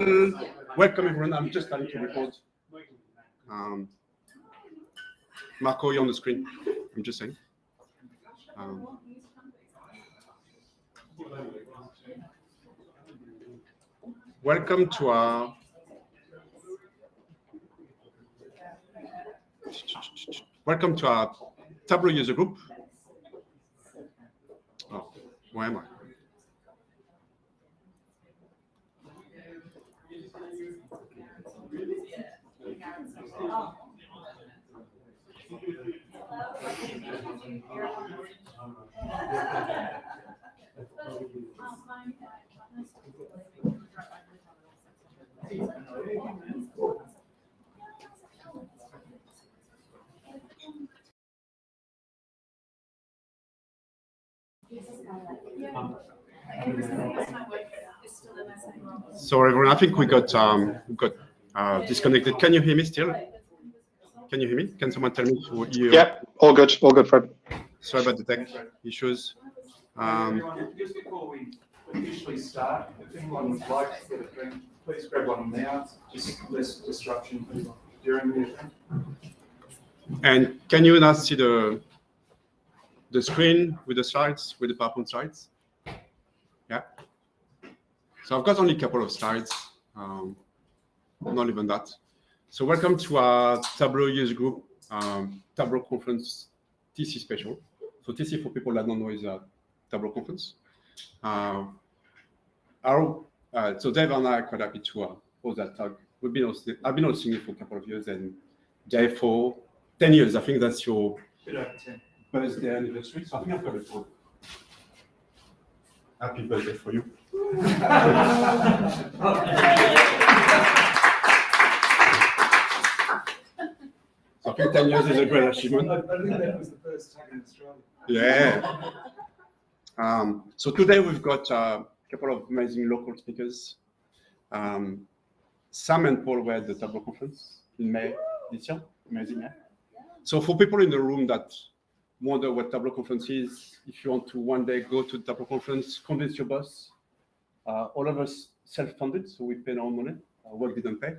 Welcome everyone. I'm just starting to record. Marco, you're on the screen. I'm just saying. Welcome to our Tableau User Group. Oh, where am I? So everyone, I think we got disconnected. Can you hear me still? Can you hear me? Can someone tell me who you? Yeah, all good, Fred. Sorry about the tech issues. Just before we officially start, if anyone would like to get a drink, please grab one now. Just less disruption during the event. And can you now see the screen with the slides, with the PowerPoint slides? Yeah. So I've got only a couple of slides, not even that. So welcome to our Tableau User Group Tableau Conference TC Special. So TC, for people that don't know, is a Tableau conference. So Dave and I are quite happy to host that tag. I've been hosting it for a couple of years, and Dave for 10 years. I think that's your birthday anniversary. So I think I've got it for happy birthday for you. So I think 10 years is a great achievement. I think that was the first tag in Australia. Yeah. So today we've got a couple of amazing local speakers. Sam and Paul were at the Tableau conference in May this year. Amazing, yeah? So for people in the room that wonder what Tableau conference is, if you want to one day go to the Tableau conference, convince your boss. All of us self-funded, so we paid our own money. Our work didn't pay.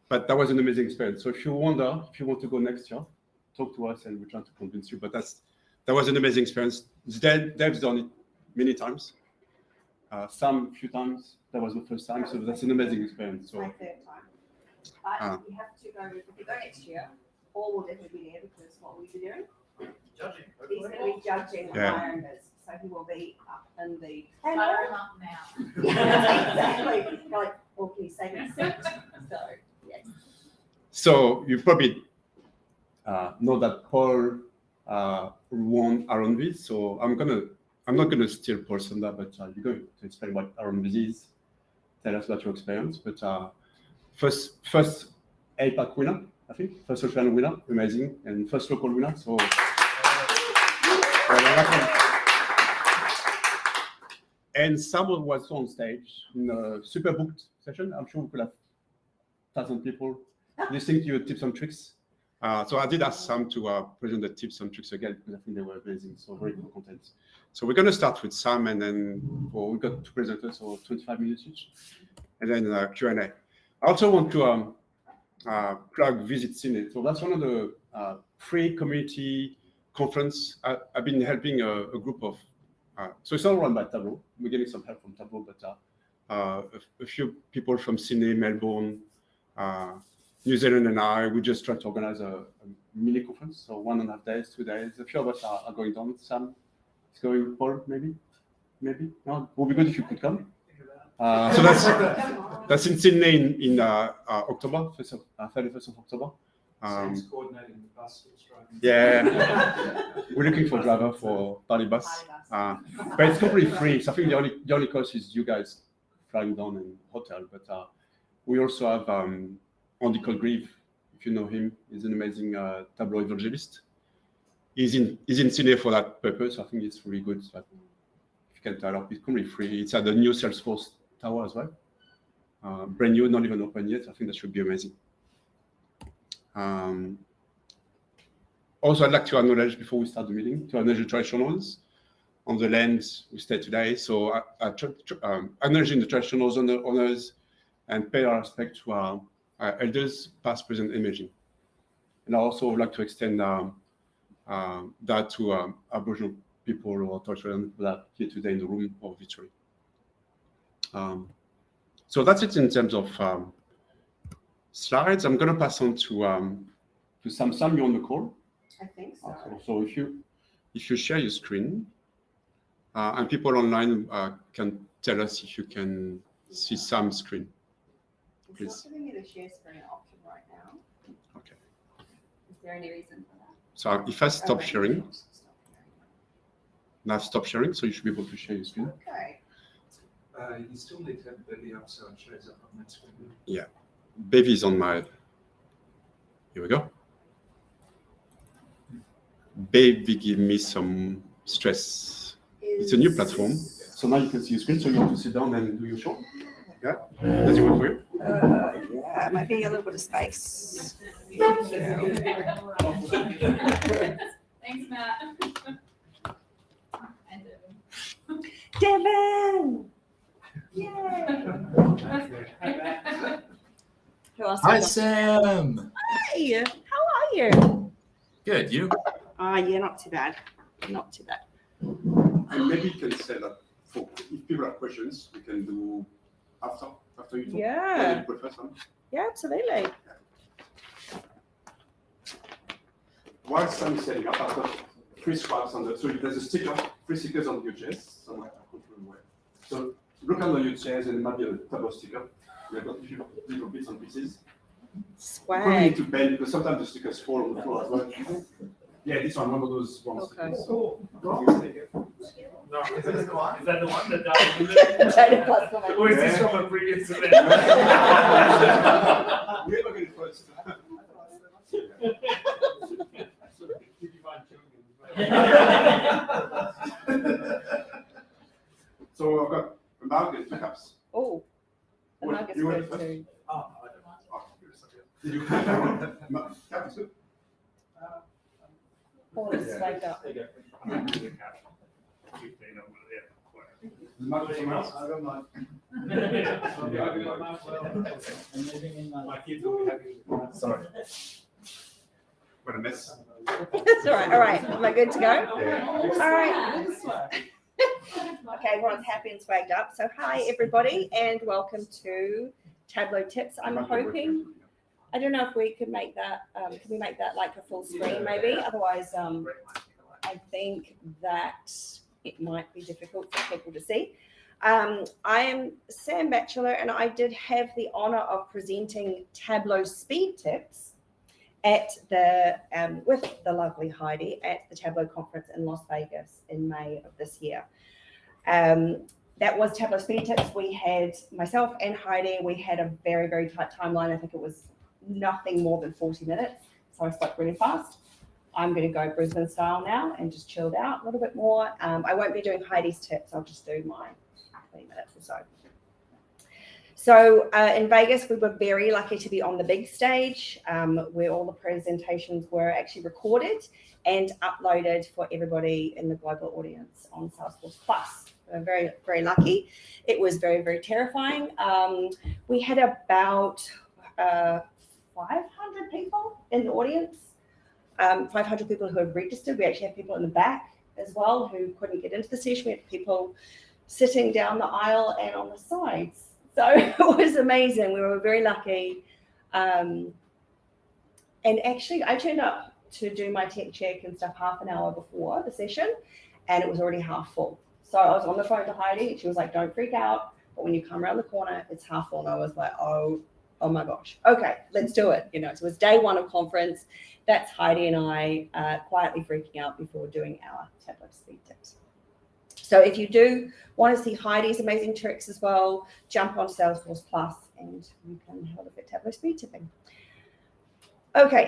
But that was an amazing experience. So if you wonder, if you want to go next year, talk to us and we're trying to convince you. But that was an amazing experience. Dave's done it many times. Sam a few times. That was the first time. So that's an amazing experience. So, my third time. But you have to go, if you go next year, Paul will definitely be there because what will you be doing? Judging. He's going to be judging IronViz. So he will be up in the panel. Fire him up now. Exactly. Like, well, can you say that? So, yes. So you probably know that Paul won IronViz. So I'm not gonna steal Paul's thunder, but you're going to explain what IronViz is. Tell us about your experience. But first APAC winner, I think. First Australian winner, amazing, and first local winner. So. And someone was on stage in a super booked session. I'm sure we could have 1,000 people listening to your tips and tricks. So I did ask Sam to present the tips and tricks again because I think they were amazing. So very good content. So we're going to start with Sam, and then we've got two presenters, so 25 minutes each, and then Q&A. I also want to plug Visit Cine. So that's one of the free community conference. I've been helping a group of. So it's all run by Tableau. We're getting some help from Tableau, but a few people from Sydney, Melbourne, New Zealand, and we just try to organize a mini conference. So 1.5 days, 2 days. A few of us are going down. Sam is going. Paul, maybe. No, it would be good if you could come. So that's in Sydney in October, 31st of October. Sam's coordinating the bus. Yeah, we're looking for a driver for party bus. But it's completely free. So I think the only cost is you guys flying down and hotel. But we also have Andy Colgrave, if you know him. He's an amazing Tableau evangelist. He's in Sydney for that purpose. I think it's really good. So if you can tell up, it's completely free. It's at the new Salesforce Tower as well. Brand new, not even open yet. I think that should be amazing. Also, I'd like to acknowledge before we start the meeting, to acknowledge the traditional owners on the land we stay today. So acknowledging the traditional owners, and pay our respect to our elders, past, present, emerging. And I also would like to extend that to Aboriginal people or Torres Strait Islander people that are here today in the room or virtually. So that's it in terms of slides. I'm going to pass on to Sam. You're on the call. I think so. So if you share your screen, and people online can tell us if you can see Sam's screen. Please. It's not giving me the share screen option right now. Okay. Is there any reason for that? So if I stop Okay. sharing, now stop sharing, so you should be able to share your screen. Okay. You still need to have Bevy up so it shows up on that screen. Yeah, Bevy's on my. Here we go. Bevy give me some stress. It's a new platform, so now you can see your screen. So you want to sit down and do your show. Yeah, does it work for you? Yeah, it might be a little bit of space. Thanks, Matt. And Devin! Yay! Who else? Hi, Sam. Hi, how are you? Good. You? Yeah, not too bad. Not too bad. And maybe you can say that for if people have questions, we can do after you talk. Yeah. You prefer some? Yeah, absolutely. While Sam is setting up, I've got 3 scribes on the. So there's a sticker, 3 stickers on your chest. Somewhere I control where. So look under your chairs and it might be a Tableau sticker. We've got a few little bits and pieces. Probably need Swag. to bend because sometimes the stickers fall on the floor as well. Yeah, this one of those ones. Okay. So, No, is that the one? Is that the one that Data plus the one. Or is this from a previous event? we ever get it first. Did you find children? So I've got a mug and 2 cups. Oh, the What- mug is you good went first? too. Oh, I don't know. Oh, did you mug? Cup is good. Paul is swagged up. There you go. I'm gonna do the cap. 15 over there. The mug is someone else. I got mine. My kids will be happy with that. Sorry. What a mess. That's all right. All right. Am I good to go? Yeah. All right. Okay, everyone's happy and swagged up. So hi, everybody, and welcome to Tableau Tips. I'm hoping, I don't know if we could make that, can we make that like a full screen maybe? Otherwise, I think that it might be difficult for people to see. I am Sam Batchelor, and I did have the honor of presenting Tableau Speed Tips at the with the lovely Heidi at the Tableau conference in Las Vegas in May of this year. That was Tableau Speed Tips. We had myself and Heidi. We had a very, very tight timeline. I think it was nothing more than 40 minutes. So I spoke really fast. I'm going to go Brisbane style now and just chilled out a little bit more. I won't be doing Heidi's tips. I'll just do mine 20 minutes or so. So in Vegas, we were very lucky to be on the big stage where all the presentations were actually recorded and uploaded for everybody in the global audience on Salesforce Plus. We're very, very lucky. It was very, very terrifying. We had about 500 people in the audience, 500 people who had registered. We actually had people in the back as well who couldn't get into the session. We had people sitting down the aisle and on the sides. So it was amazing. We were very lucky. And actually, I turned up to do my tech check and stuff half an hour before the session, and it was already half full. So I was on the phone to Heidi, and she was like, don't freak out. But when you come around the corner, it's half full. And I was like, oh my gosh. Okay, let's do it. So it was day 1 of conference. That's Heidi and I quietly freaking out before doing our Tableau Speed Tips. So if you do want to see Heidi's amazing tricks as well, jump on Salesforce Plus and you can have a look at Tableau Speed Tipping. Okay,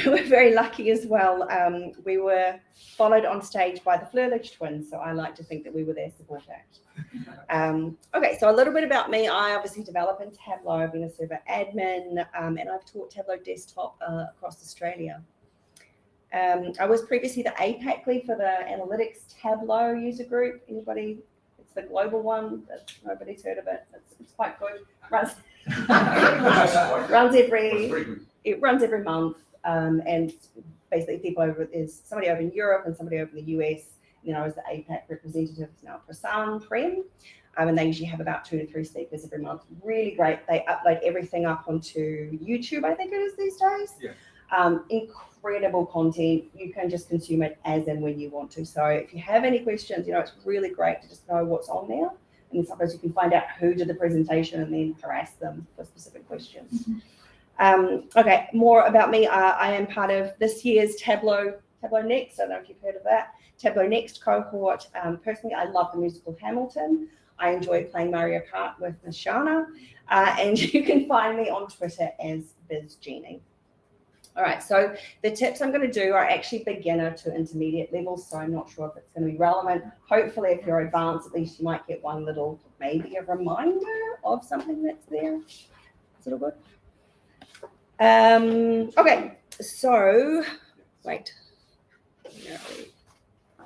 we're very lucky as well. We were followed on stage by the Flurlich twins, so I like to think that we were their support act. Okay, so a little bit about me. I obviously develop in Tableau. I've been a server admin, and I've taught Tableau Desktop across Australia. I was previously the APAC lead for the Analytics Tableau User Group. Anybody? It's the global one. Nobody's heard of it. It's quite good. runs every Very good. it runs every month, and basically people there's somebody over in Europe and somebody over in the US. You know, as the APAC representative is now Prasan Prem, and they usually have about 2 to 3 speakers every month. Really great. They upload everything up onto YouTube, I think it is these days. Yeah. Incredible content. You can just consume it as and when you want to. So if you have any questions, you know, it's really great to just know what's on there. And sometimes you can find out who did the presentation and then harass them for specific questions. Okay, more about me. I am part of this year's Tableau Next. I don't know if you've heard of that. Tableau Next cohort. Personally, I love the musical Hamilton. I enjoy playing Mario Kart with Nishana. And you can find me on Twitter as BizGenie. All right, so the tips I'm going to do are actually beginner to intermediate levels, so I'm not sure if it's going to be relevant. Hopefully, if you're advanced, at least you might get one little, maybe a reminder of something that's there. Is it all good? Okay, so, wait. No.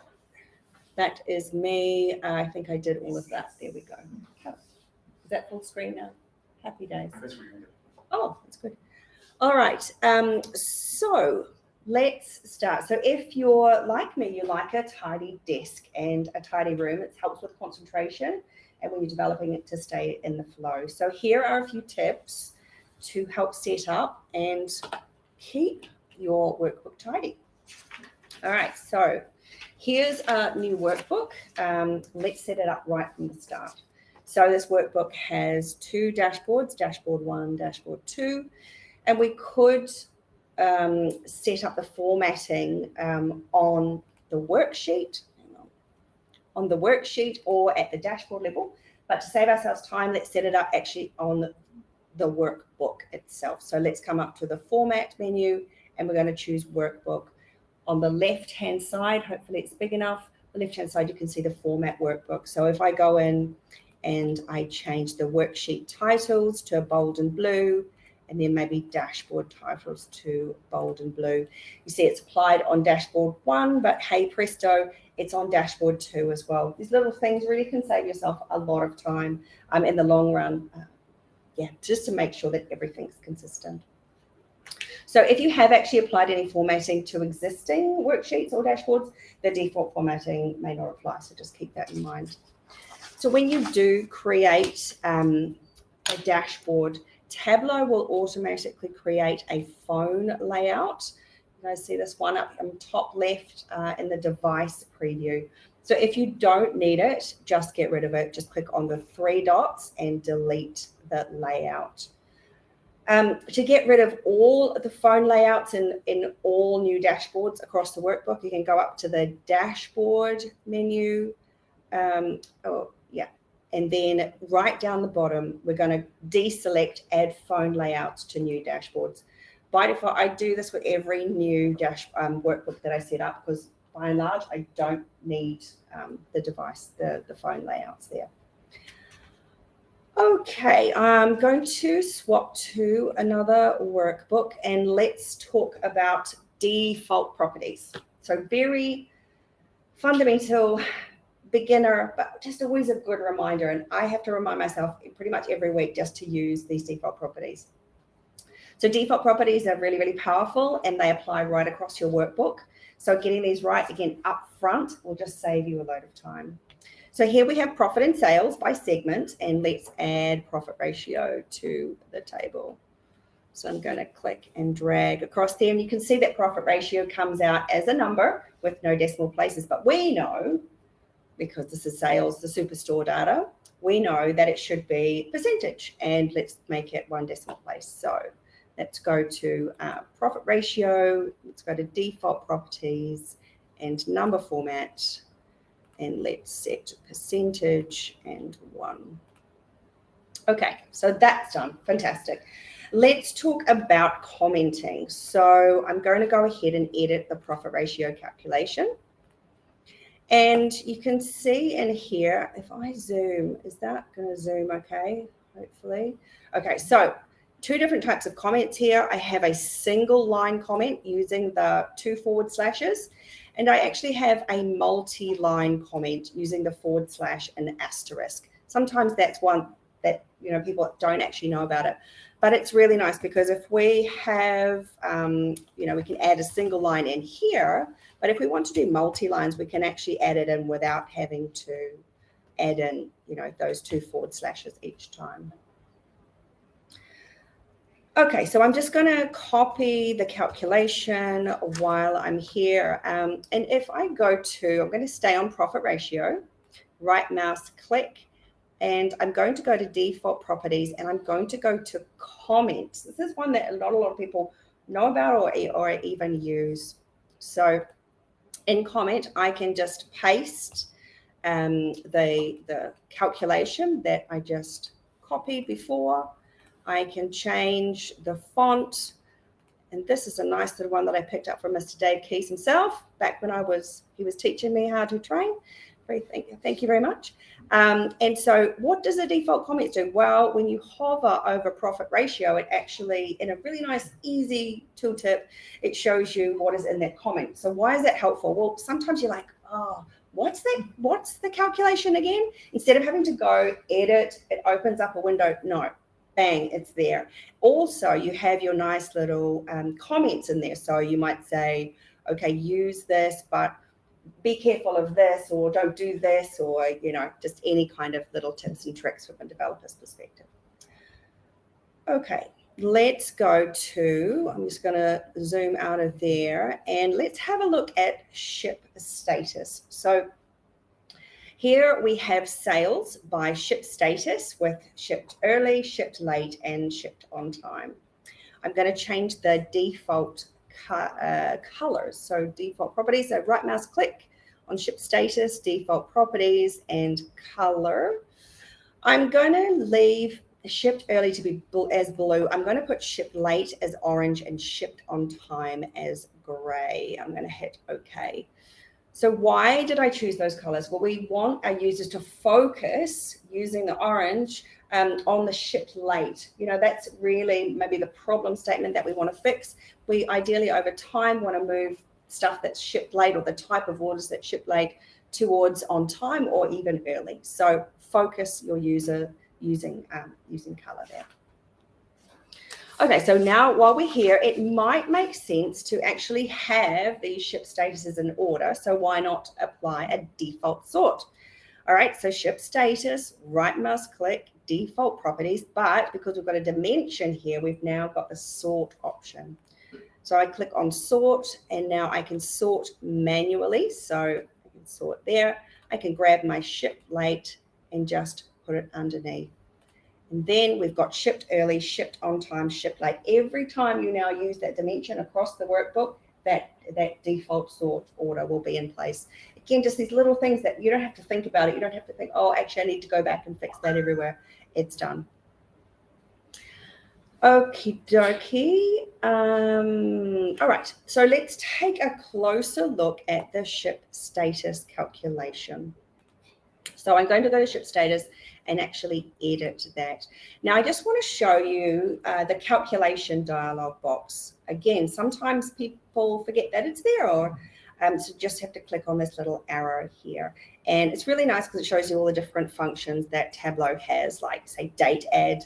That is me. I think I did all of that. There we go. Is that full screen now? Happy days. Oh, that's good. All right, so let's start. So if you're like me, you like a tidy desk and a tidy room. It helps with concentration and when you're developing it to stay in the flow. So here are a few tips to help set up and keep your workbook tidy. All right, so here's a new workbook. Let's set it up right from the start. So this workbook has 2 dashboards, dashboard 1, dashboard 2. And we could set up the formatting on the worksheet, or at the dashboard level. But to save ourselves time, let's set it up actually on the workbook itself. So let's come up to the format menu and we're going to choose workbook. On the left-hand side, hopefully it's big enough, the left-hand side, you can see the format workbook. So if I go in and I change the worksheet titles to bold and blue, and then maybe dashboard titles to bold and blue. You see it's applied on dashboard 1, but hey presto, it's on dashboard 2 as well. These little things really can save yourself a lot of time in the long run. Just to make sure that everything's consistent. So if you have actually applied any formatting to existing worksheets or dashboards, the default formatting may not apply, so just keep that in mind. So when you do create a dashboard, Tableau will automatically create a phone layout. You guys see this one up in top left in the device preview. So if you don't need it, just get rid of it. Just click on the 3 dots and delete the layout. To get rid of all the phone layouts in all new dashboards across the workbook, you can go up to the dashboard menu. And then right down the bottom, we're going to deselect add phone layouts to new dashboards. By default, I do this with every new workbook that I set up because by and large, I don't need the phone layouts there. Okay, I'm going to swap to another workbook and let's talk about default properties. So very fundamental, beginner, but just always a good reminder. And I have to remind myself pretty much every week just to use these default properties. So default properties are really, really powerful and they apply right across your workbook. So getting these right again up front will just save you a load of time. So here we have profit and sales by segment, and let's add profit ratio to the table. So I'm going to click and drag across there, and you can see that profit ratio comes out as a number with no decimal places. But we know, because this is sales, the superstore data, we know that it should be percentage, and let's make it 1 decimal place. So let's go to profit ratio, let's go to default properties and number format, and let's set percentage and 1. Okay, so that's done. Fantastic. Let's talk about commenting. So I'm going to go ahead and edit the profit ratio calculation. And you can see in here, if I zoom, is that going to zoom okay? Hopefully. Okay, so 2 different types of comments here. I have a single line comment using the 2 forward slashes. And I actually have a multi-line comment using the / and asterisk. Sometimes that's that, you know, people don't actually know about it. But it's really nice because if we have, you know, we can add a single line in here, but if we want to do multi-lines, we can actually add it in without having to add in, you know, those 2 forward slashes each time. Okay, so I'm just going to copy the calculation while I'm here. And if I go to, I'm going to stay on profit ratio, right mouse click, and I'm going to go to default properties, and I'm going to go to comments. This is one that a lot of people know about or even use. So in comment, I can just paste the calculation that I just copied before. I can change the font, and this is a nice little one that I picked up from Mr. Dave Keys himself back when he was teaching me how to train. Thank you very much. And so what does the default comments do? Well, when you hover over profit ratio, it actually, in a really nice, easy tooltip, it shows you what is in that comment. So why is that helpful? Well, sometimes you're like, oh, what's the calculation again? Instead of having to go edit, it opens up a window. No. Bang, it's there. Also, you have your nice little comments in there. So you might say, okay, use this, but be careful of this, or don't do this, or, you know, just any kind of little tips and tricks from a developer's perspective. Okay, let's go to, I'm just going to zoom out of there, and let's have a look at ship status. So here we have sales by ship status with shipped early, shipped late, and shipped on time. I'm going to change the default colors. So default properties, so right mouse click on ship status, default properties, and color. I'm going to leave shipped early to be as blue. I'm going to put shipped late as orange and shipped on time as gray. I'm going to hit OK. So why did I choose those colors? Well, we want our users to focus using the orange on the shipped late. You know, that's really maybe the problem statement that we want to fix. We ideally over time want to move stuff that's shipped late, or the type of orders that ship late, towards on time or even early. So focus your user using color there. Okay, so now while we're here, it might make sense to actually have these ship statuses in order. So why not apply a default sort? All right, so ship status, right mouse click, default properties, but because we've got a dimension here, we've now got the sort option. So I click on sort, and now I can sort manually. So I can sort there. I can grab my ship late and just put it underneath. And then we've got shipped early, shipped on time, shipped late. Every time you now use that dimension across the workbook, that default sort order will be in place. Again, just these little things that you don't have to think about it. You don't have to think, oh, actually, I need to go back and fix that everywhere. It's done. Okie dokie. All right, so let's take a closer look at the ship status calculation. So I'm going to go to ship status and actually edit that. Now, I just want to show you the calculation dialog box. Again, sometimes people forget that it's there, or so just have to click on this little arrow here. And it's really nice because it shows you all the different functions that Tableau has, like, say, date add.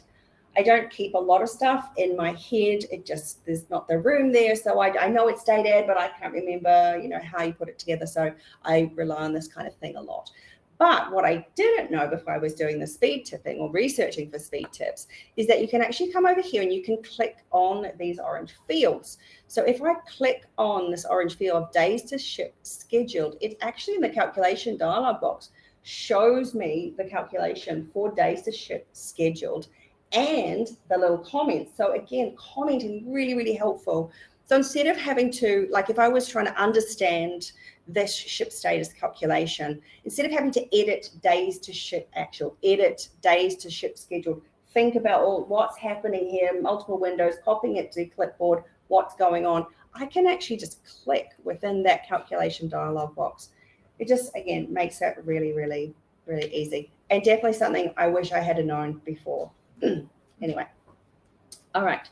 I don't keep a lot of stuff in my head. It just, there's not the room there. So I know it's date add, but I can't remember, you know, how you put it together. So I rely on this kind of thing a lot. But what I didn't know before I was doing the speed tipping or researching for speed tips is that you can actually come over here and you can click on these orange fields. So if I click on this orange field of days to ship scheduled, it actually in the calculation dialog box shows me the calculation for days to ship scheduled and the little comments. So again, commenting really, really helpful. So instead of having to, like if I was trying to understand this ship status calculation, instead of having to edit days to ship actual, edit days to ship scheduled, think about all what's happening here, multiple windows, copying it to clipboard, what's going on, I can actually just click within that calculation dialog box. It just, again, makes it really, really, really easy. And definitely something I wish I had known before. Anyway, all right.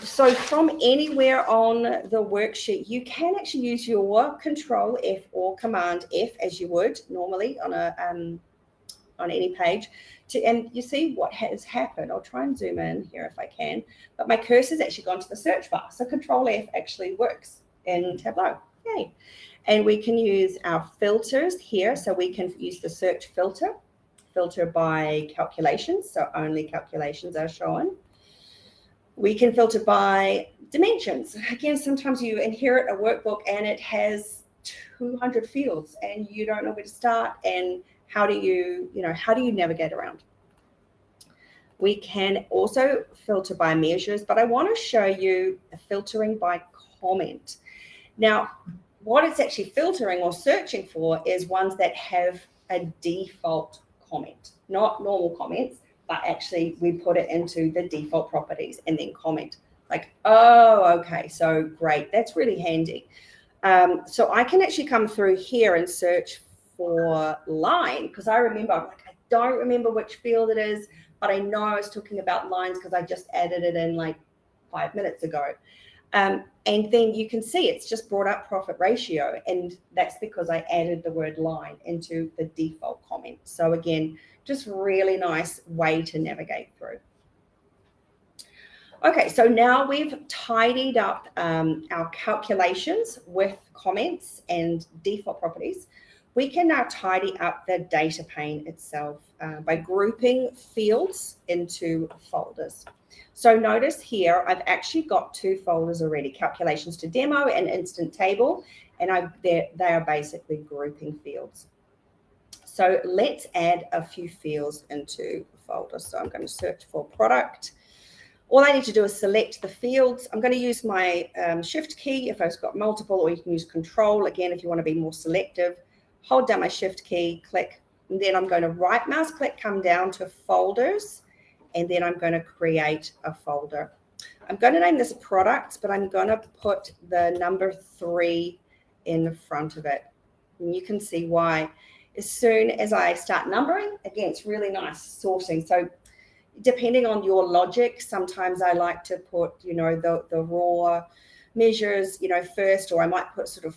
So from anywhere on the worksheet, you can actually use your Control F or Command F as you would normally on on any page. And you see what has happened. I'll try and zoom in here if I can, but my cursor's actually gone to the search bar. So Control F actually works in Tableau. Yay. And we can use our filters here. So we can use the search filter by calculations. So only calculations are shown. We can filter by dimensions. Again, sometimes you inherit a workbook and it has 200 fields and you don't know where to start, and how do you navigate around? We can also filter by measures, but I want to show you filtering by comment. Now, what it's actually filtering or searching for is ones that have a default comment, not normal comments, but actually we put it into the default properties and then comment. Like, oh, okay, so great, that's really handy. So I can actually come through here and search for line, because I remember, I'm like, I don't remember which field it is, but I know I was talking about lines because I just added it in like 5 minutes ago. And then you can see it's just brought up profit ratio, and that's because I added the word line into the default comment. So again, just really nice way to navigate through. Okay, so now we've tidied up our calculations with comments and default properties. We can now tidy up the data pane itself by grouping fields into folders. So notice here, I've actually got 2 folders already, calculations to demo and instant table, and they are basically grouping fields. So let's add a few fields into the folder. So I'm going to search for product. All I need to do is select the fields. I'm going to use my shift key if I've got multiple, or you can use control again if you want to be more selective. Hold down my shift key, click, and then I'm going to right mouse click, come down to folders, and then I'm going to create a folder. I'm going to name this products, but I'm going to put the number 3 in front of it. And you can see why. As soon as I start numbering, again, it's really nice sorting. So depending on your logic, sometimes I like to put, the raw measures, first, or I might put sort of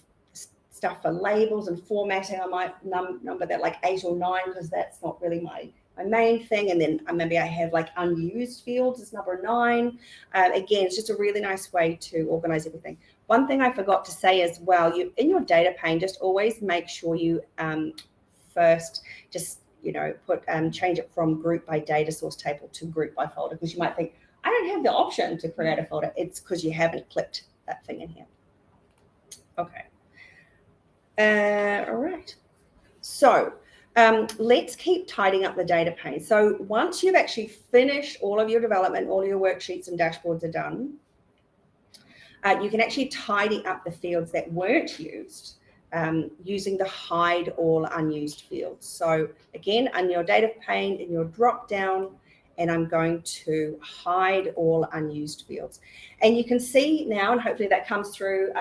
stuff for labels and formatting. I might number that like 8 or 9 because that's not really my main thing. And then maybe I have like unused fields as number 9. Again, it's just a really nice way to organize everything. One thing I forgot to say as well, in your data pane, just always make sure you first just change it from group by data source table to group by folder, because you might think, I don't have the option to create a folder. It's because you haven't clicked that thing in here. Okay. All right. So let's keep tidying up the data pane. So once you've actually finished all of your development, all your worksheets and dashboards are done, you can actually tidy up the fields that weren't used using the hide all unused fields. So again, on your data pane, in your drop down, and I'm going to hide all unused fields. And you can see now, and hopefully that comes through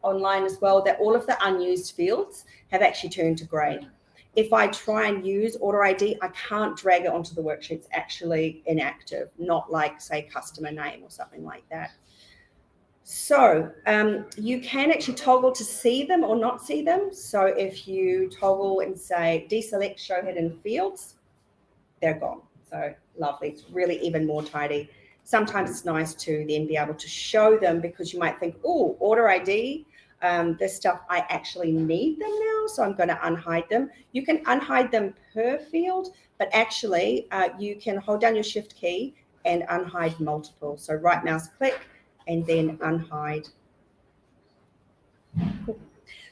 online as well, that all of the unused fields have actually turned to gray. If I try and use Order ID, I can't drag it onto the worksheet. It's actually inactive, not like, say, customer name or something like that. So you can actually toggle to see them or not see them. So if you toggle and say deselect show hidden fields, they're gone. So lovely. It's really even more tidy. Sometimes it's nice to then be able to show them, because you might think, oh, Order ID, this stuff, I actually need them now, so I'm going to unhide them. You can unhide them per field, but actually you can hold down your shift key and unhide multiple. So right mouse click and then unhide.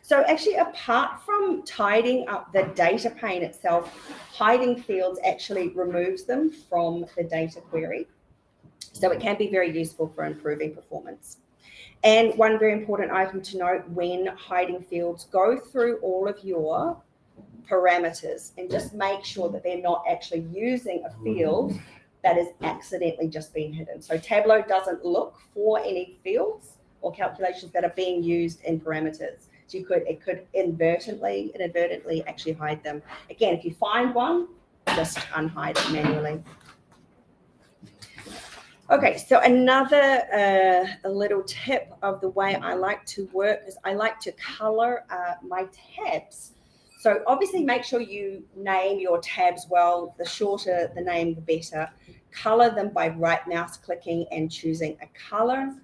So actually, apart from tidying up the data pane itself, hiding fields actually removes them from the data query. So it can be very useful for improving performance. And one very important item to note when hiding fields, go through all of your parameters and just make sure that they're not actually using a field that is accidentally just being hidden. So Tableau doesn't look for any fields or calculations that are being used in parameters. So it could inadvertently actually hide them. Again, if you find one, just unhide it manually. Okay, so another a little tip of the way I like to work is I like to color my tabs. So obviously make sure you name your tabs well. The shorter the name, the better. Color them by right mouse clicking and choosing a color.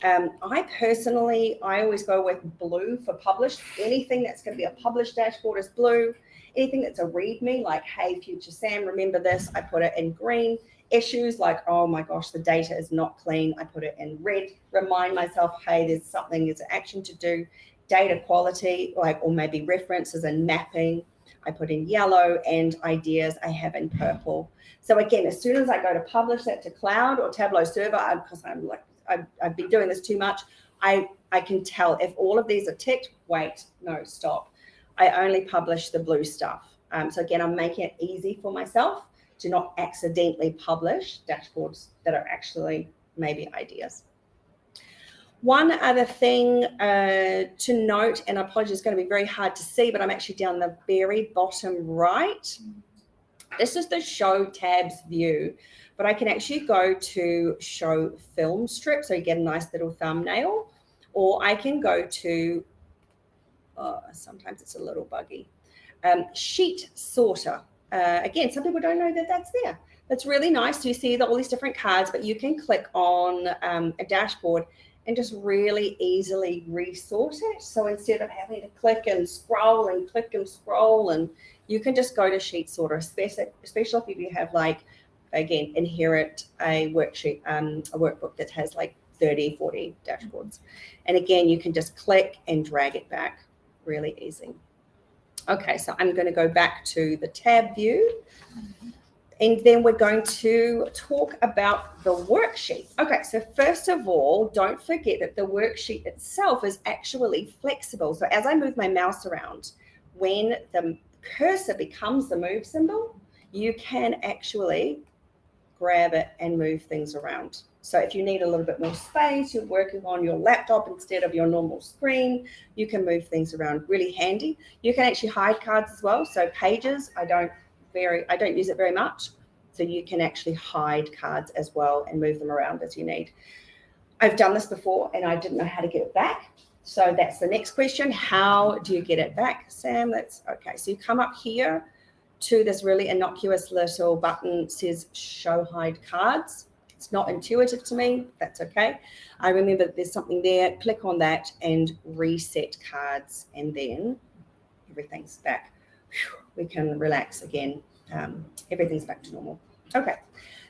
I always go with blue for published. Anything that's going to be a published dashboard is blue. Anything that's a readme, like, hey, future Sam, remember this, I put it in green. Issues like, oh my gosh, the data is not clean, I put it in red. Remind myself, hey, there's an action to do. Data quality, or maybe references and mapping, I put in yellow, and ideas I have in purple. So again, as soon as I go to publish that to cloud or Tableau server, because I've been doing this too much, I can tell if all of these are ticked, wait, no, stop. I only publish the blue stuff. So again, I'm making it easy for myself to not accidentally publish dashboards that are actually maybe ideas. One other thing to note, and I apologize, it's going to be very hard to see, but I'm actually down the very bottom right. This is the show tabs view, but I can actually go to show film strip, so you get a nice little thumbnail, or I can go to, sometimes it's a little buggy, sheet sorter. Again, some people don't know that that's there. That's really nice. So you see all these different cards, but you can click on a dashboard and just really easily resort it. So instead of having to click and scroll and click and scroll, and you can just go to sheet sorter, especially if you have, like, again, inherit a worksheet, a workbook that has like 30, 40 dashboards. And again, you can just click and drag it back, really easy. Okay, so I'm going to go back to the tab view, and then we're going to talk about the worksheet. Okay, so first of all, don't forget that the worksheet itself is actually flexible. So as I move my mouse around, when the cursor becomes the move symbol, you can actually grab it and move things around. So if you need a little bit more space, you're working on your laptop instead of your normal screen, you can move things around, really handy. You can actually hide cards as well. So pages, I don't use it very much. So you can actually hide cards as well and move them around as you need. I've done this before and I didn't know how to get it back. So that's the next question. How do you get it back, Sam? That's okay. So you come up here to this really innocuous little button that says show hide cards. It's not intuitive to me. That's okay. I remember that there's something there. Click on that and reset cards, and then everything's back. We can relax again. Everything's back to normal. Okay.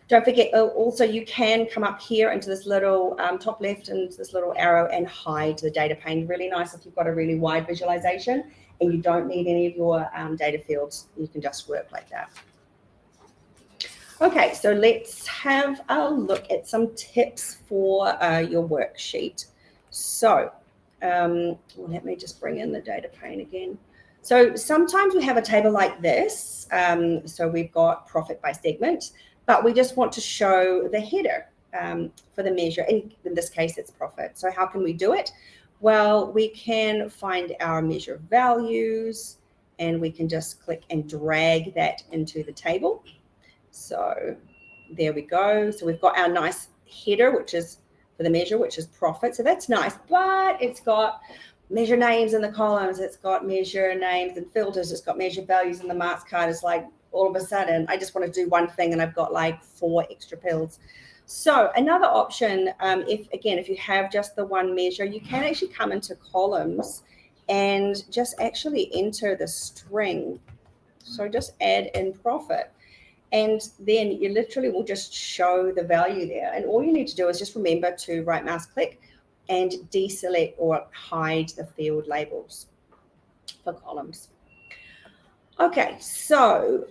Don't forget, also you can come up here into this little top left and this little arrow and hide the data pane. Really nice if you've got a really wide visualization and you don't need any of your data fields. You can just work like that. Okay, so let's have a look at some tips for your worksheet. So let me just bring in the data pane again. So sometimes we have a table like this. So we've got profit by segment, but we just want to show the header for the measure. In this case, it's profit. So how can we do it? Well, we can find our measure values, and we can just click and drag that into the table. So there we go. So we've got our nice header, which is for the measure, which is profit. So that's nice, but it's got measure names in the columns. It's got measure names and filters. It's got measure values in the marks card. It's like all of a sudden, I just want to do one thing and I've got like 4 extra pills. So another option, if you have just the one measure, you can actually come into columns and just actually enter the string. So just add in profit. And then you literally will just show the value there. And all you need to do is just remember to right mouse click and deselect or hide the field labels for columns. Okay, so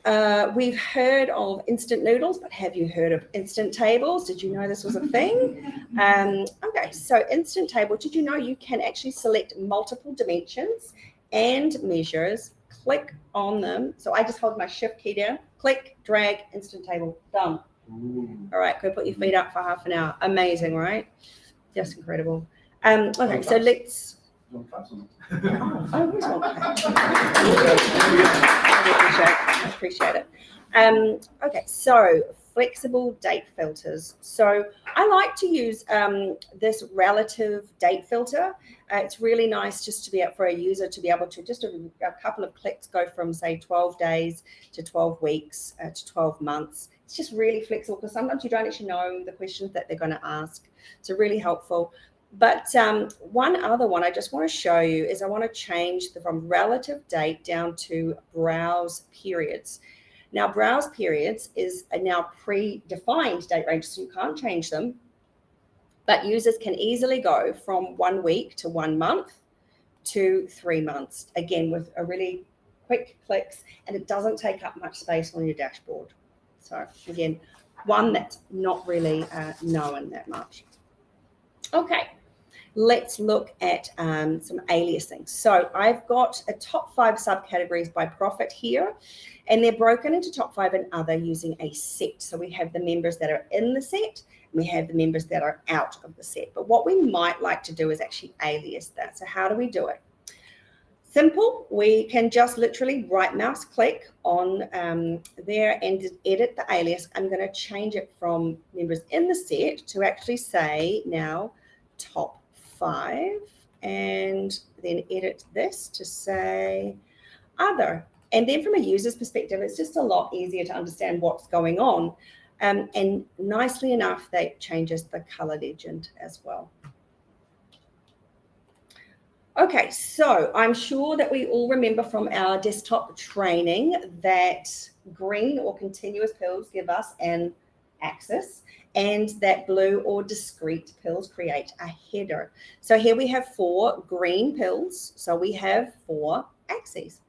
we've heard of instant noodles, but have you heard of instant tables? Did you know this was a thing? Okay, so instant table, did you know you can actually select multiple dimensions and measures, click on them. So I just hold my shift key down, click, drag, instant table, done. All right, go put your feet up for half an hour. Amazing, right? Just incredible. Okay, so let's. I appreciate it. Okay, so flexible date filters. So I like to use this relative date filter. It's really nice just to be able for a user to be able to just a couple of clicks go from say 12 days to 12 weeks to 12 months. It's just really flexible because sometimes you don't actually know the questions that they're going to ask. So really helpful. But one other one I just want to show you is I want to change from relative date down to browse periods. Now, browse periods is a now predefined date range, so you can't change them. But users can easily go from 1 week to 1 month to 3 months, again, with a really quick clicks, and it doesn't take up much space on your dashboard. So again, one that's not really known that much. Okay, let's look at some aliasing. So I've got a top 5 subcategories by profit here, and they're broken into top 5 and other using a set. So we have the members that are in the set, and we have the members that are out of the set. But what we might like to do is actually alias that. So how do we do it? Simple. We can just literally right mouse click on there and edit the alias. I'm going to change it from members in the set to actually say now top 5, and then edit this to say other. And then from a user's perspective, it's just a lot easier to understand what's going on. And nicely enough, that changes the color legend as well. Okay, so I'm sure that we all remember from our desktop training that green or continuous pills give us an axis, and that blue or discrete pills create a header. So here we have 4 green pills, so we have 4 axes.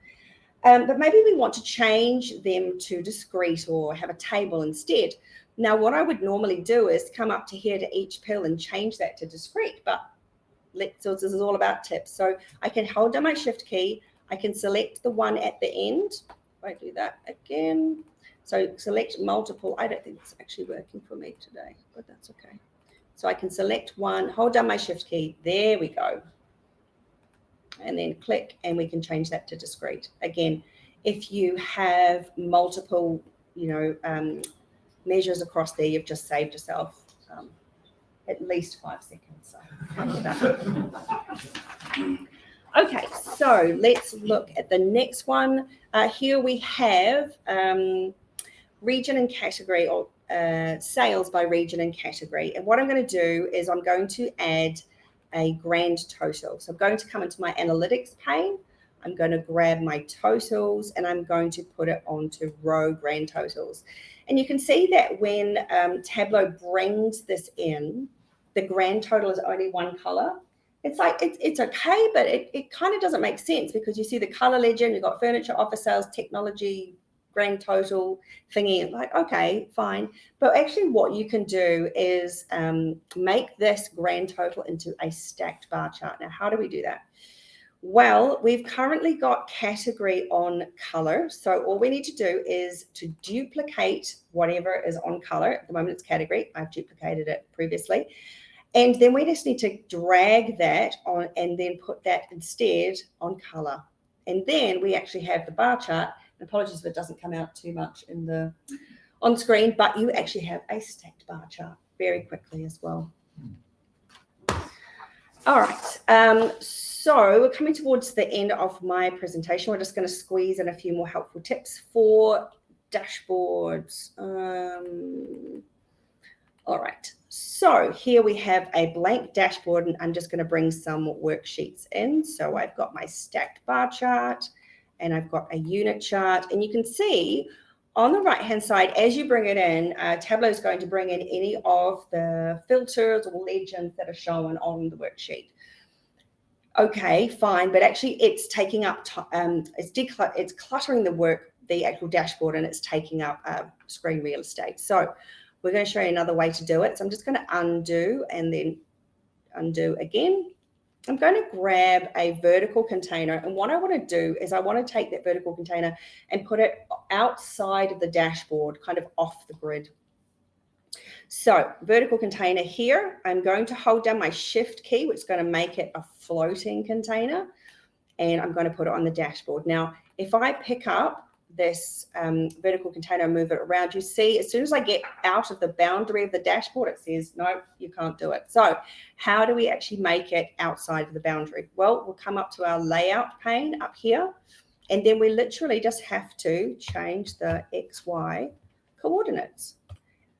But maybe we want to change them to discrete or have a table instead. Now, what I would normally do is come up to here to each pill and change that to discrete, but so this is all about tips. So I can hold down my shift key. I can select the one at the end. If I do that again. So select multiple. I don't think it's actually working for me today, but that's okay. So I can select one, hold down my shift key. There we go. And then click, and we can change that to discrete. Again, if you have multiple, measures across there, you've just saved yourself at least 5 seconds. So. Okay, so let's look at the next one. Here we have region and category, or sales by region and category. And what I'm going to do is I'm going to add a grand total. So I'm going to come into my analytics pane. I'm going to grab my totals, and I'm going to put it onto row grand totals. And you can see that when Tableau brings this in, the grand total is only one color. It's like, it's okay, but it kind of doesn't make sense because you see the color legend, you've got furniture, office sales, technology, grand total thingy, like, okay, fine. But actually what you can do is make this grand total into a stacked bar chart. Now, how do we do that? Well, we've currently got category on color. So all we need to do is to duplicate whatever is on color. At the moment it's category. I've duplicated it previously. And then we just need to drag that on and then put that instead on color. And then we actually have the bar chart. And apologies if it doesn't come out too much in the on screen, but you actually have a stacked bar chart very quickly as well. All right. So we're coming towards the end of my presentation. We're just going to squeeze in a few more helpful tips for dashboards. All right. So here we have a blank dashboard, and I'm just going to bring some worksheets in. So I've got my stacked bar chart, and I've got a unit chart. And you can see on the right-hand side, as you bring it in, Tableau is going to bring in any of the filters or legends that are shown on the worksheet. Okay, fine, but actually it's taking up, it's cluttering the actual dashboard, and it's taking up screen real estate. So we're going to show you another way to do it. So I'm just going to undo and then undo again. I'm going to grab a vertical container, and what I want to do is I want to take that vertical container and put it outside of the dashboard, kind of off the grid. So vertical container here, I'm going to hold down my shift key, which is going to make it a floating container, and I'm going to put it on the dashboard. Now, if I pick up this vertical container and move it around, you see as soon as I get out of the boundary of the dashboard, it says, no, you can't do it. So how do we actually make it outside of the boundary? Well, we'll come up to our layout pane up here, and then we literally just have to change the XY coordinates.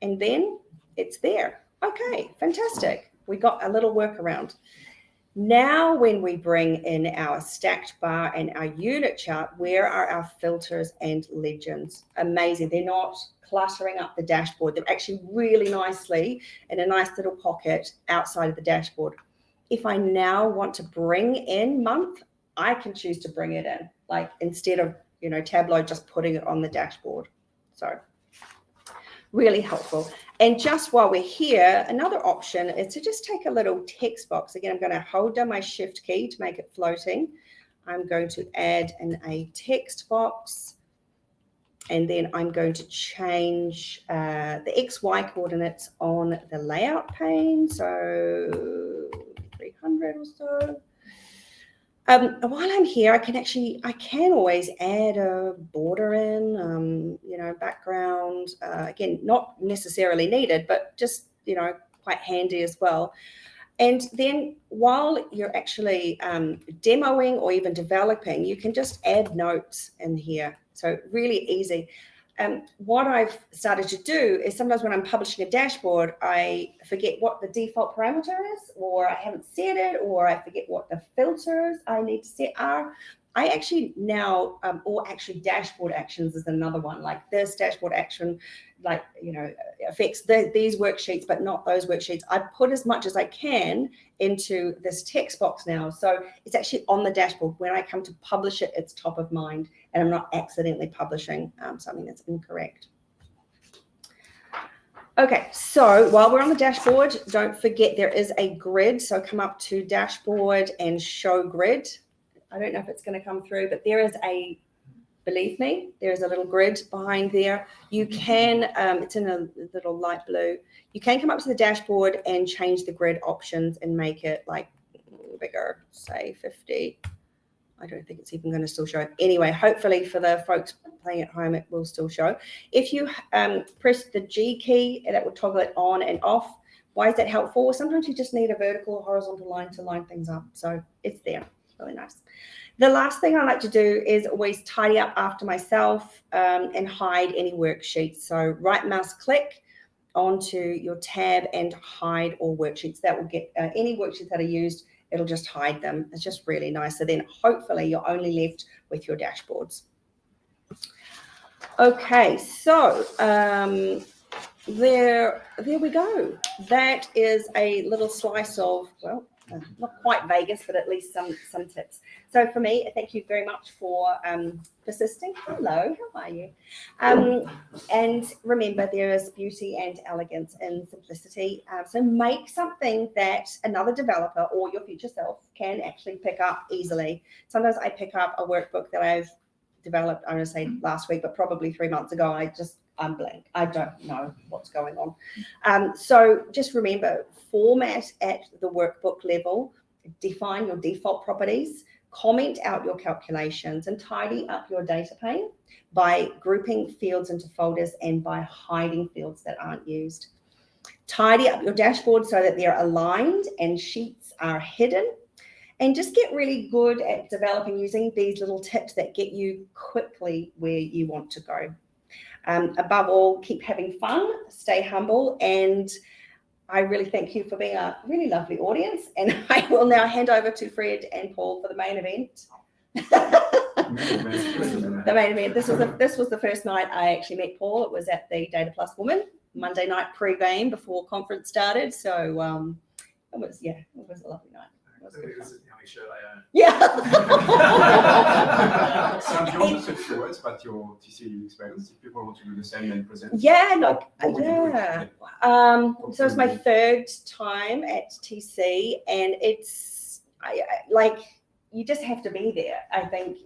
And then it's there. Okay, fantastic. We got a little workaround. Now, when we bring in our stacked bar and our unit chart, where are our filters and legends? Amazing. They're not cluttering up the dashboard. They're actually really nicely in a nice little pocket outside of the dashboard. If I now want to bring in month, I can choose to bring it in, like instead of, Tableau just putting it on the dashboard. So really helpful. And just while we're here, another option is to just take a little text box. Again, I'm going to hold down my shift key to make it floating. I'm going to add in a text box, and then I'm going to change the XY coordinates on the layout pane. So 300 or so. While I'm here, I can always add a border in, background. Again, not necessarily needed, but just, quite handy as well. And then while you're actually demoing or even developing, you can just add notes in here. So really easy. What I've started to do is sometimes when I'm publishing a dashboard, I forget what the default parameter is, or I haven't set it, or I forget what the filters I need to set are. I actually now, or actually dashboard actions is another one, like this dashboard action, like, affects these worksheets, but not those worksheets. I put as much as I can into this text box now. So it's actually on the dashboard. When I come to publish it, it's top of mind, and I'm not accidentally publishing something that's incorrect. Okay, so while we're on the dashboard, don't forget there is a grid. So come up to dashboard and show grid. I don't know if it's going to come through, but there is believe me, there's a little grid behind there. You can, it's in a little light blue. You can come up to the dashboard and change the grid options and make it like bigger, say 50. I don't think it's even going to still show. Anyway, hopefully for the folks playing at home, it will still show. If you press the G key, that will toggle it on and off. Why is that helpful? Sometimes you just need a vertical or horizontal line to line things up. So it's there. Really nice. The last thing I like to do is always tidy up after myself and hide any worksheets. So right mouse click onto your tab and hide all worksheets. That will get any worksheets that are used, it'll just hide them. It's just really nice. So then hopefully you're only left with your dashboards. Okay, so there we go. That is a little slice of, well, not quite Vegas, but at least some tips. So for me, thank you very much for persisting. Hello, how are you? And remember, there is beauty and elegance in simplicity. So make something that another developer or your future self can actually pick up easily. Sometimes I pick up a workbook that I've developed, I'm going to say last week, but probably 3 months ago. I'm blank. I don't know what's going on. So just remember, format at the workbook level, define your default properties, comment out your calculations, and tidy up your data pane by grouping fields into folders and by hiding fields that aren't used. Tidy up your dashboard so that they're aligned and sheets are hidden. And just get really good at developing using these little tips that get you quickly where you want to go. Above all, keep having fun, stay humble, and I really thank you for being a really lovely audience. And I will now hand over to Fred and Paul for the main event. The main event. This was the first night I actually met Paul. It was at the Data Plus Woman Monday night pre-game before conference started. So it was a lovely night. I think this is the only shirt I own. Yeah. So do you want to say a few words about your TC experience? If people want to do the same and present. Yeah, look, What would you do? yeah. So it's my third time at TC, and it's like you just have to be there. I think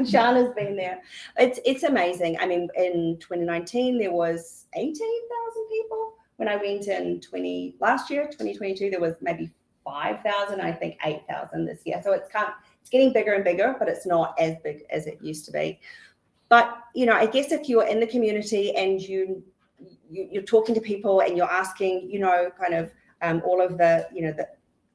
Shana's been there. It's amazing. I mean, in 2019 there was 18,000 people. When I went in last year, 2022, there was maybe 5,000. I think 8,000 this year. So it's getting bigger and bigger, but it's not as big as it used to be. But, you know, I guess if you're in the community and you're talking to people and you're asking, you know, kind of all of the, you know,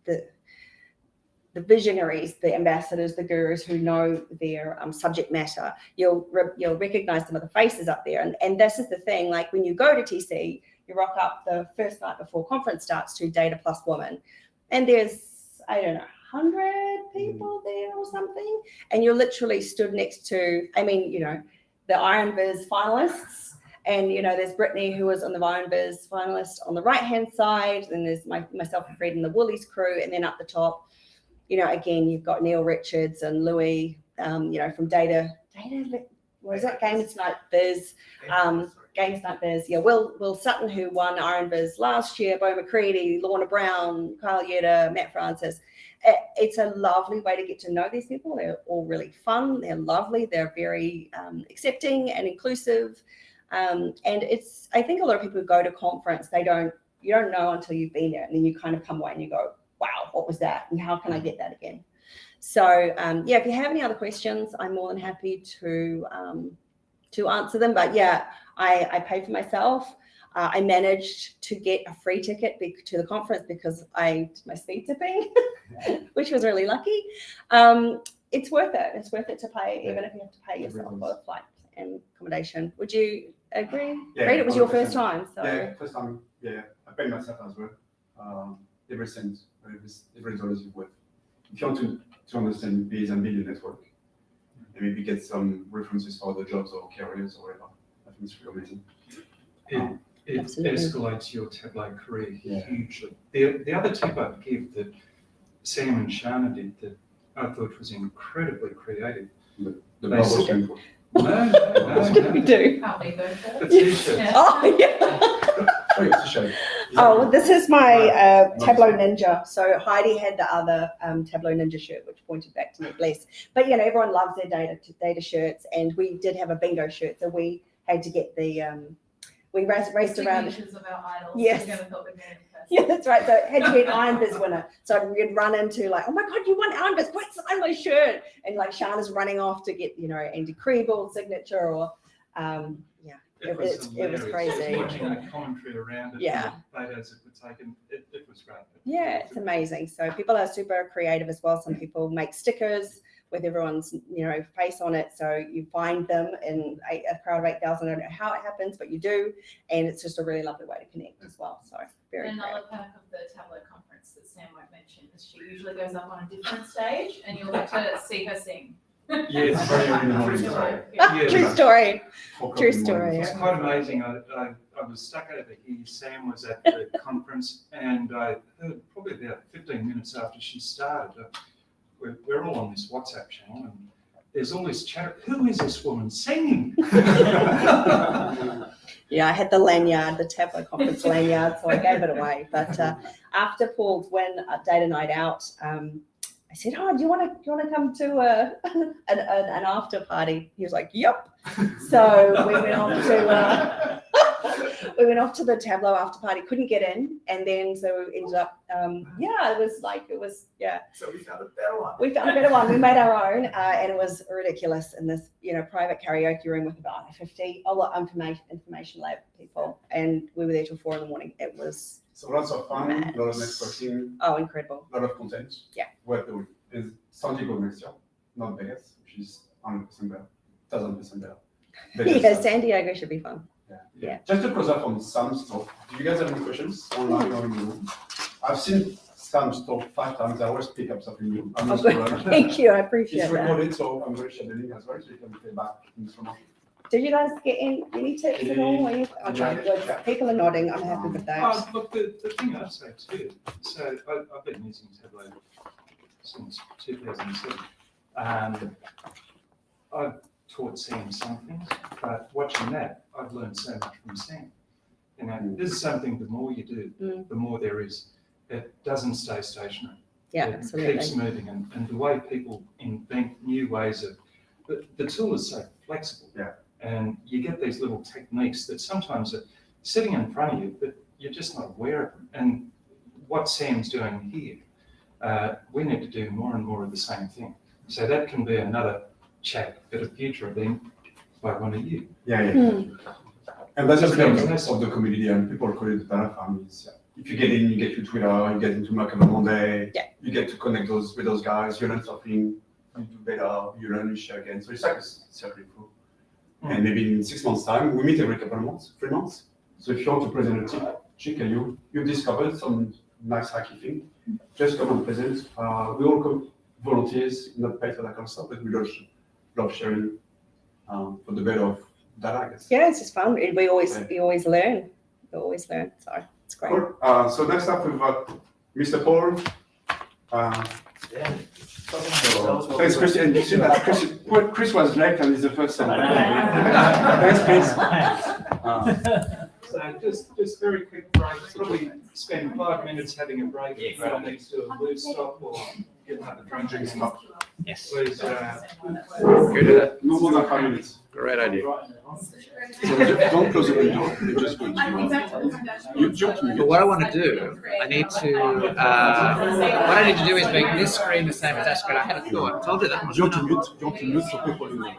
the visionaries, the ambassadors, the gurus who know their subject matter, you'll recognize some of the faces up there. And this is the thing, like when you go to TC, you rock up the first night before conference starts to Data Plus Women, and there's, I don't know, 100 people there or something, and you're literally stood next to, I mean, you know, the IronViz finalists, and, you know, there's Brittany, who was on the IronViz finalist on the right-hand side, and there's myself and Fred and the Woolies crew, and then up the top, you know, again, you've got Neil Richards and Louis, you know, from Data, what is it? Games Night Biz, Games Night Biz. Yeah, Will Sutton, who won IronViz last year, Bo McCready, Lorna Brown, Kyle Yetta, Matt Francis. It's a lovely way to get to know these people. They're all really fun. They're lovely. They're very accepting and inclusive. And it's, I think a lot of people who go to conference, you don't know until you've been there, and then you kind of come away and you go, wow, what was that? And how can I get that again? So yeah, if you have any other questions, I'm more than happy to answer them. But yeah, I paid for myself. I managed to get a free ticket to the conference because I did my speed tipping, which was really lucky. It's worth it. It's worth it to pay, even if you have to pay yourself for the flight and accommodation. Would you agree? Yeah, Fred, it was your 100%. first time. So. Yeah, first time. Yeah, I paid myself as well. Every cent, every dollar is worth. If you want to understand biz and build your network, and maybe get some references for other jobs or careers or whatever, I think it's really amazing. It Absolutely. escalates your Tableau career Yeah. hugely. The other tip I'd give that Sam and Shana did that I thought was incredibly creative. The They bubble said- showing for. No. What did we do? Can't we go for The it? t-shirt. Yeah. Oh, yeah. Oh, yeah, it's a show. Oh, this is my Right. Tableau Ninja. So Heidi had the other Tableau Ninja shirt, which pointed back to me, bless. But, you know, everyone loves their data shirts, and we did have a bingo shirt, so we had to get the, we raced around. Signatures of our idols. Yes. We're gonna thought we'd been in person. Yeah, that's right. So it had to be an IronViz winner. So we'd run into like, oh my God, you won IronViz, quick, sign my shirt. And like Shana's running off to get, you know, Andy Kriebel's signature or, yeah. It was hilarious. crazy. Watching the commentary around it, Yeah. the photos that were taken, it was great. Yeah, it's amazing. So people are super creative as well. Some people make stickers with everyone's, you know, face on it. So you find them in a crowd of 8,000. I don't know how it happens, but you do. And it's just a really lovely way to connect as well. So very And proud. another perk of the Tableau conference that Sam won't mention is she usually goes up on a different stage and you'll get to see her sing. Yeah, it's very True story. Yeah. True story. 4 True o'clock in the morning. story. It's quite amazing. I was stuck over here. Sam was at the conference, and I heard probably about 15 minutes after she started. We're all on this WhatsApp channel, and there's all this chatter. Who is this woman singing? Yeah, I had the lanyard, the Tableau conference lanyard, so I gave it away. But after Paul's win data night out, I said, "Oh, do you want to come to an after party?" He was like, "Yep." So we went off to the Tableau after party. Couldn't get in, and then so we ended up. Yeah, it was. So we found a better one. We found a better one. We made our own, and it was ridiculous in this, you know, private karaoke room with about 50 a lot of information lab people, and we were there till 4 a.m. It was So lots of fun, a lot of networking, incredible. a lot of content. Yeah. What the is San Diego next year, not Vegas, which is 100% better, 1000% better. Vegas Yeah, stuff. San Diego should be fun. Yeah. Just to close up on Sam's talk, do you guys have any questions online or in the room? I've seen Sam's talk 5 times. I always pick up something new. I'm Oh, not good. sure. Thank you. I appreciate It's that. recorded, so I'm going to share the link as well, so you can play back in this promotion. Did you guys get any tips at all? Okay, good. People are nodding. I'm happy with that. Look, the thing I'd say too, so I've been using Tableau since 2007. I've taught Sam some things, but watching that, I've learned so much from Sam. You know, this is something, the more you do, the more there is. It doesn't stay stationary. Yeah, It absolutely. keeps moving, and the way people invent new ways of, the tool is so flexible. Yeah. And you get these little techniques that sometimes are sitting in front of you, but you're just not aware of them. And what Sam's doing here, we need to do more and more of the same thing. So that can be another chat at a future event by one of you. Yeah, yeah. And that's just the of the community, and people call it the data farm. If you get in, you get to Twitter, you get into Merkaba Monday, you get to connect with those guys, you learn something, you do better, you learn, you share again. So it's like a circle through. And maybe in 6 months' time, we meet every couple of months, 3 months. So if you want to present a tip, and you've discovered some nice hacky thing, just come and present. We all come volunteers, not paid for that kind of stuff, but we love sharing for the better of data, I guess. Yeah, it's just fun. We always learn. We always learn. So it's great. Cool. So next up we've got Mr. Paul. Thanks, Chris. And you see that Chris was late and he's the first one. Thanks, Chris. So just very quick break. Probably spend 5 minutes having a break. If anyone needs to do a loose stop or get another drink stop. Yes. Please. Okay, do that. No more than 5 minutes. Great idea. So don't close the window. You just go you jump to But what I want to do, I need to do is make this screen the same as that screen. I had a thought. So I'll do that. Jump to mute so people know.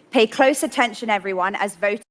Pay close attention, everyone, as voting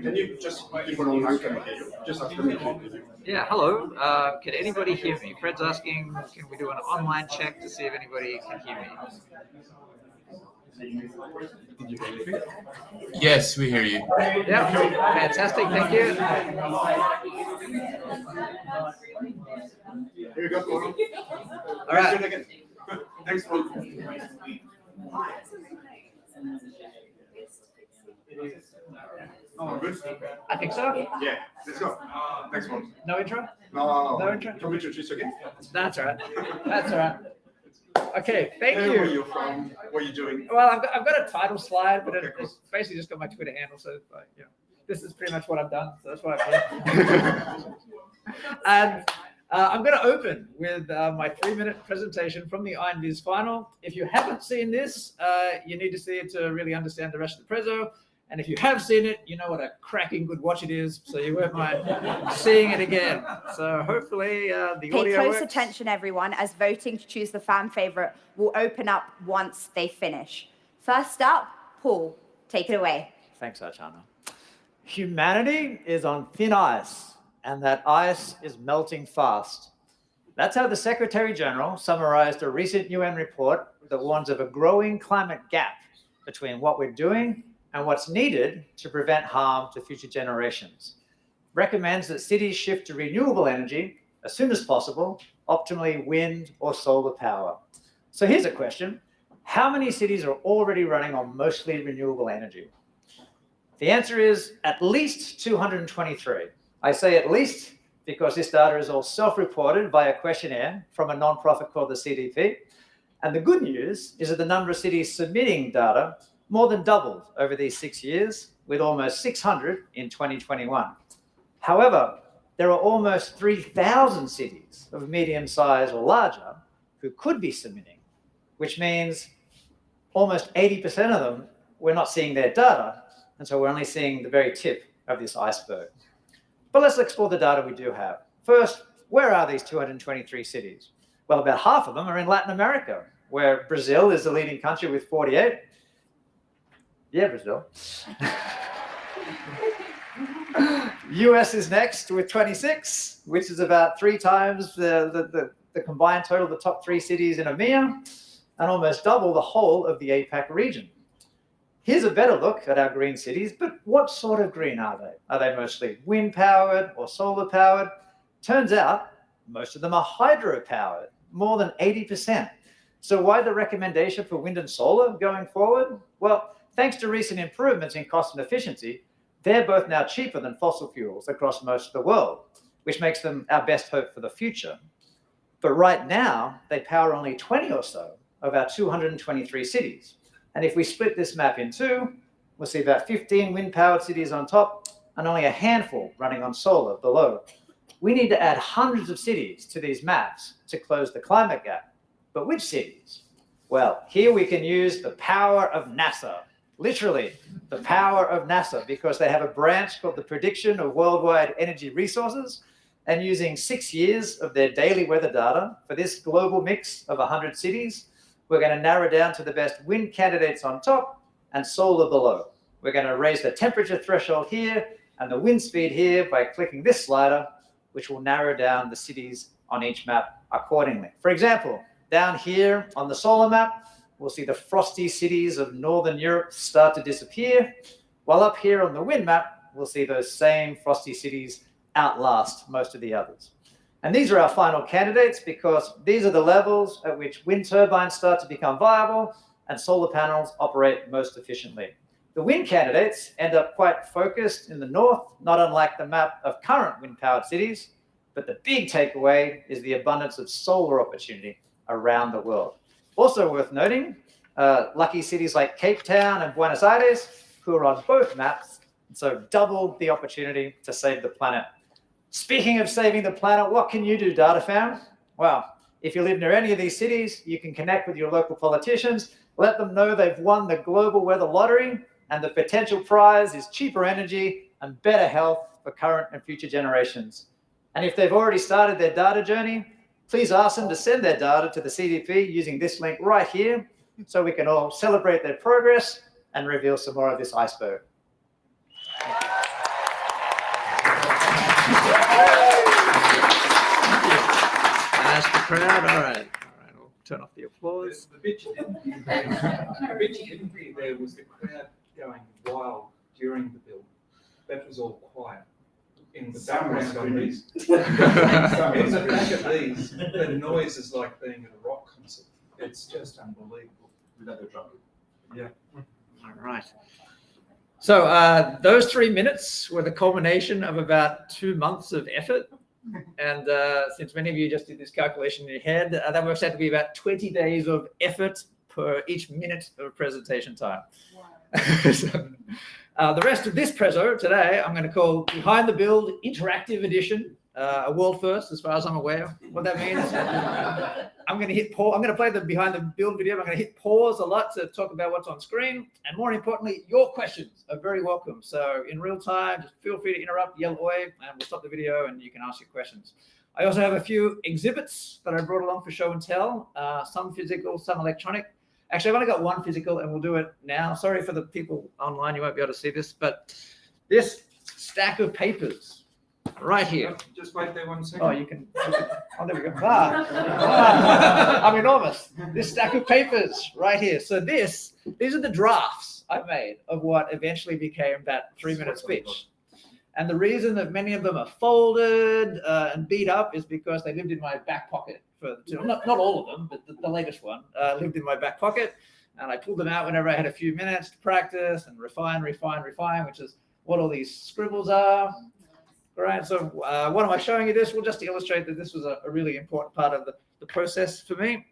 Can you just people online can hear you? Just ask them if you Yeah, hello. Can anybody hear me? Fred's asking, can we do an online check to see if anybody can hear me? Yes, we hear you. Yeah, fantastic. Thank you. Here you go, Paul. All right. Again. Thanks, Paul. Oh, good. I think so. Yeah, let's go. Thanks, Paul. No intro? No. No intro? Can we introduce again? That's all right. That's all right. Okay, thank Where are you. you from? What are you doing? Well, I've got a title slide, but Okay, cool. it's basically just got my Twitter handle. So, this is pretty much what I've done. So that's what I've done. And I'm going to open with my 3-minute presentation from the IronViz FINAL. If you haven't seen this, you need to see it to really understand the rest of the prezo. And if you have seen it, you know what a cracking good watch it is. So you won't mind seeing it again. So hopefully the Pay audio close works. attention, everyone, as voting to choose the fan favorite will open up once they finish. First up, Paul, take it away. Thanks, Archana. Humanity is on thin ice, and that ice is melting fast. That's how the Secretary General summarized a recent UN report that warns of a growing climate gap between what we're doing and what's needed to prevent harm to future generations. Recommends that cities shift to renewable energy as soon as possible, optimally wind or solar power. So here's a question. How many cities are already running on mostly renewable energy? The answer is at least 223. I say at least because this data is all self-reported via questionnaire from a nonprofit called the CDP. And the good news is that the number of cities submitting data more than doubled over these 6 years, with almost 600 in 2021. However, there are almost 3,000 cities of medium size or larger who could be submitting, which means almost 80% of them, we're not seeing their data, and so we're only seeing the very tip of this iceberg. But let's explore the data we do have. First, where are these 223 cities? Well, about half of them are in Latin America, where Brazil is the leading country with 48. Yeah, Brazil. US is next with 26, which is about 3 times the combined total of the top 3 cities in EMEA, and almost double the whole of the APAC region. Here's a better look at our green cities, but what sort of green are they? Are they mostly wind-powered or solar-powered? Turns out most of them are hydro-powered, more than 80%. So why the recommendation for wind and solar going forward? Well, thanks to recent improvements in cost and efficiency, they're both now cheaper than fossil fuels across most of the world, which makes them our best hope for the future. But right now, they power only 20 or so of our 223 cities. And if we split this map in two, we'll see about 15 wind-powered cities on top and only a handful running on solar below. We need to add hundreds of cities to these maps to close the climate gap. But which cities? Well, here we can use the power of NASA. Literally, the power of NASA, because they have a branch called the Prediction of Worldwide Energy Resources, and using 6 years of their daily weather data for this global mix of 100 cities, we're going to narrow down to the best wind candidates on top and solar below. We're going to raise the temperature threshold here and the wind speed here by clicking this slider, which will narrow down the cities on each map accordingly. For example, down here on the solar map, we'll see the frosty cities of Northern Europe start to disappear, while up here on the wind map, we'll see those same frosty cities outlast most of the others. And these are our final candidates because these are the levels at which wind turbines start to become viable and solar panels operate most efficiently. The wind candidates end up quite focused in the north, not unlike the map of current wind-powered cities, but the big takeaway is the abundance of solar opportunity around the world. Also worth noting, lucky cities like Cape Town and Buenos Aires, who are on both maps. So double the opportunity to save the planet. Speaking of saving the planet, what can you do, data fam? Well, if you live near any of these cities, you can connect with your local politicians, let them know they've won the global weather lottery, and the potential prize is cheaper energy and better health for current and future generations. And if they've already started their data journey, please ask them to send their data to the CDP using this link right here, so we can all celebrate their progress and reveal some more of this iceberg. That's the crowd. All right, I'll turn off the applause. The bit you didn't hear there was the crowd going wild during the build. That was all quiet. In the background of these, in the back of these, the noise is like being at a rock concert. It's just unbelievable. Without the trumpet. Yeah. All right. So those 3 minutes were the culmination of about 2 months of effort. And since many of you just did this calculation in your head, that works out to be about 20 days of effort per each minute of presentation time. Wow. So, the rest of this prezzo today, I'm going to call Behind the Build Interactive Edition, a world first as far as I'm aware. What that means, I'm going to hit pause. I'm going to play the Behind the Build video. I'm going to hit pause a lot to talk about what's on screen. And more importantly, your questions are very welcome. So in real time, just feel free to interrupt, yell away, and we'll stop the video and you can ask your questions. I also have a few exhibits that I brought along for show and tell, some physical, some electronic. Actually, I've only got one physical and we'll do it now. Sorry for the people online, you won't be able to see this, but this stack of papers right here. Just wait there 1 second. Oh, you can oh, there we go. I'm enormous. This stack of papers right here. So these are the drafts I made of what eventually became that 3-minute speech. And the reason that many of them are folded and beat up is because they lived in my back pocket. Not all of them, but the latest one lived in my back pocket, and I pulled them out whenever I had a few minutes to practice and refine, which is what all these scribbles are. All right, so what am I showing you this? Well, just to illustrate that this was a really important part of the process for me,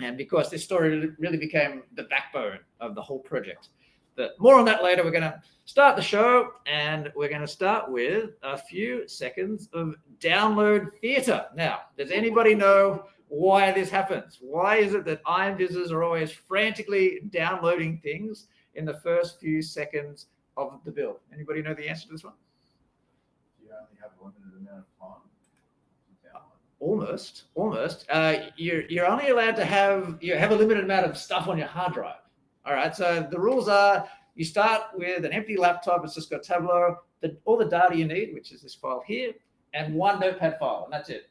and because this story really became the backbone of the whole project. But more on that later. We're going to start the show, and we're going to start with a few seconds of download theater. Now, does anybody know why this happens? Why is it that IronVizzers are always frantically downloading things in the first few seconds of the build? Anybody know the answer to this one? You only have a limited amount of time. Almost. You're only allowed to have a limited amount of stuff on your hard drive. All right, so the rules are you start with an empty laptop. It's just got Tableau, all the data you need, which is this file here, and one notepad file, and that's it.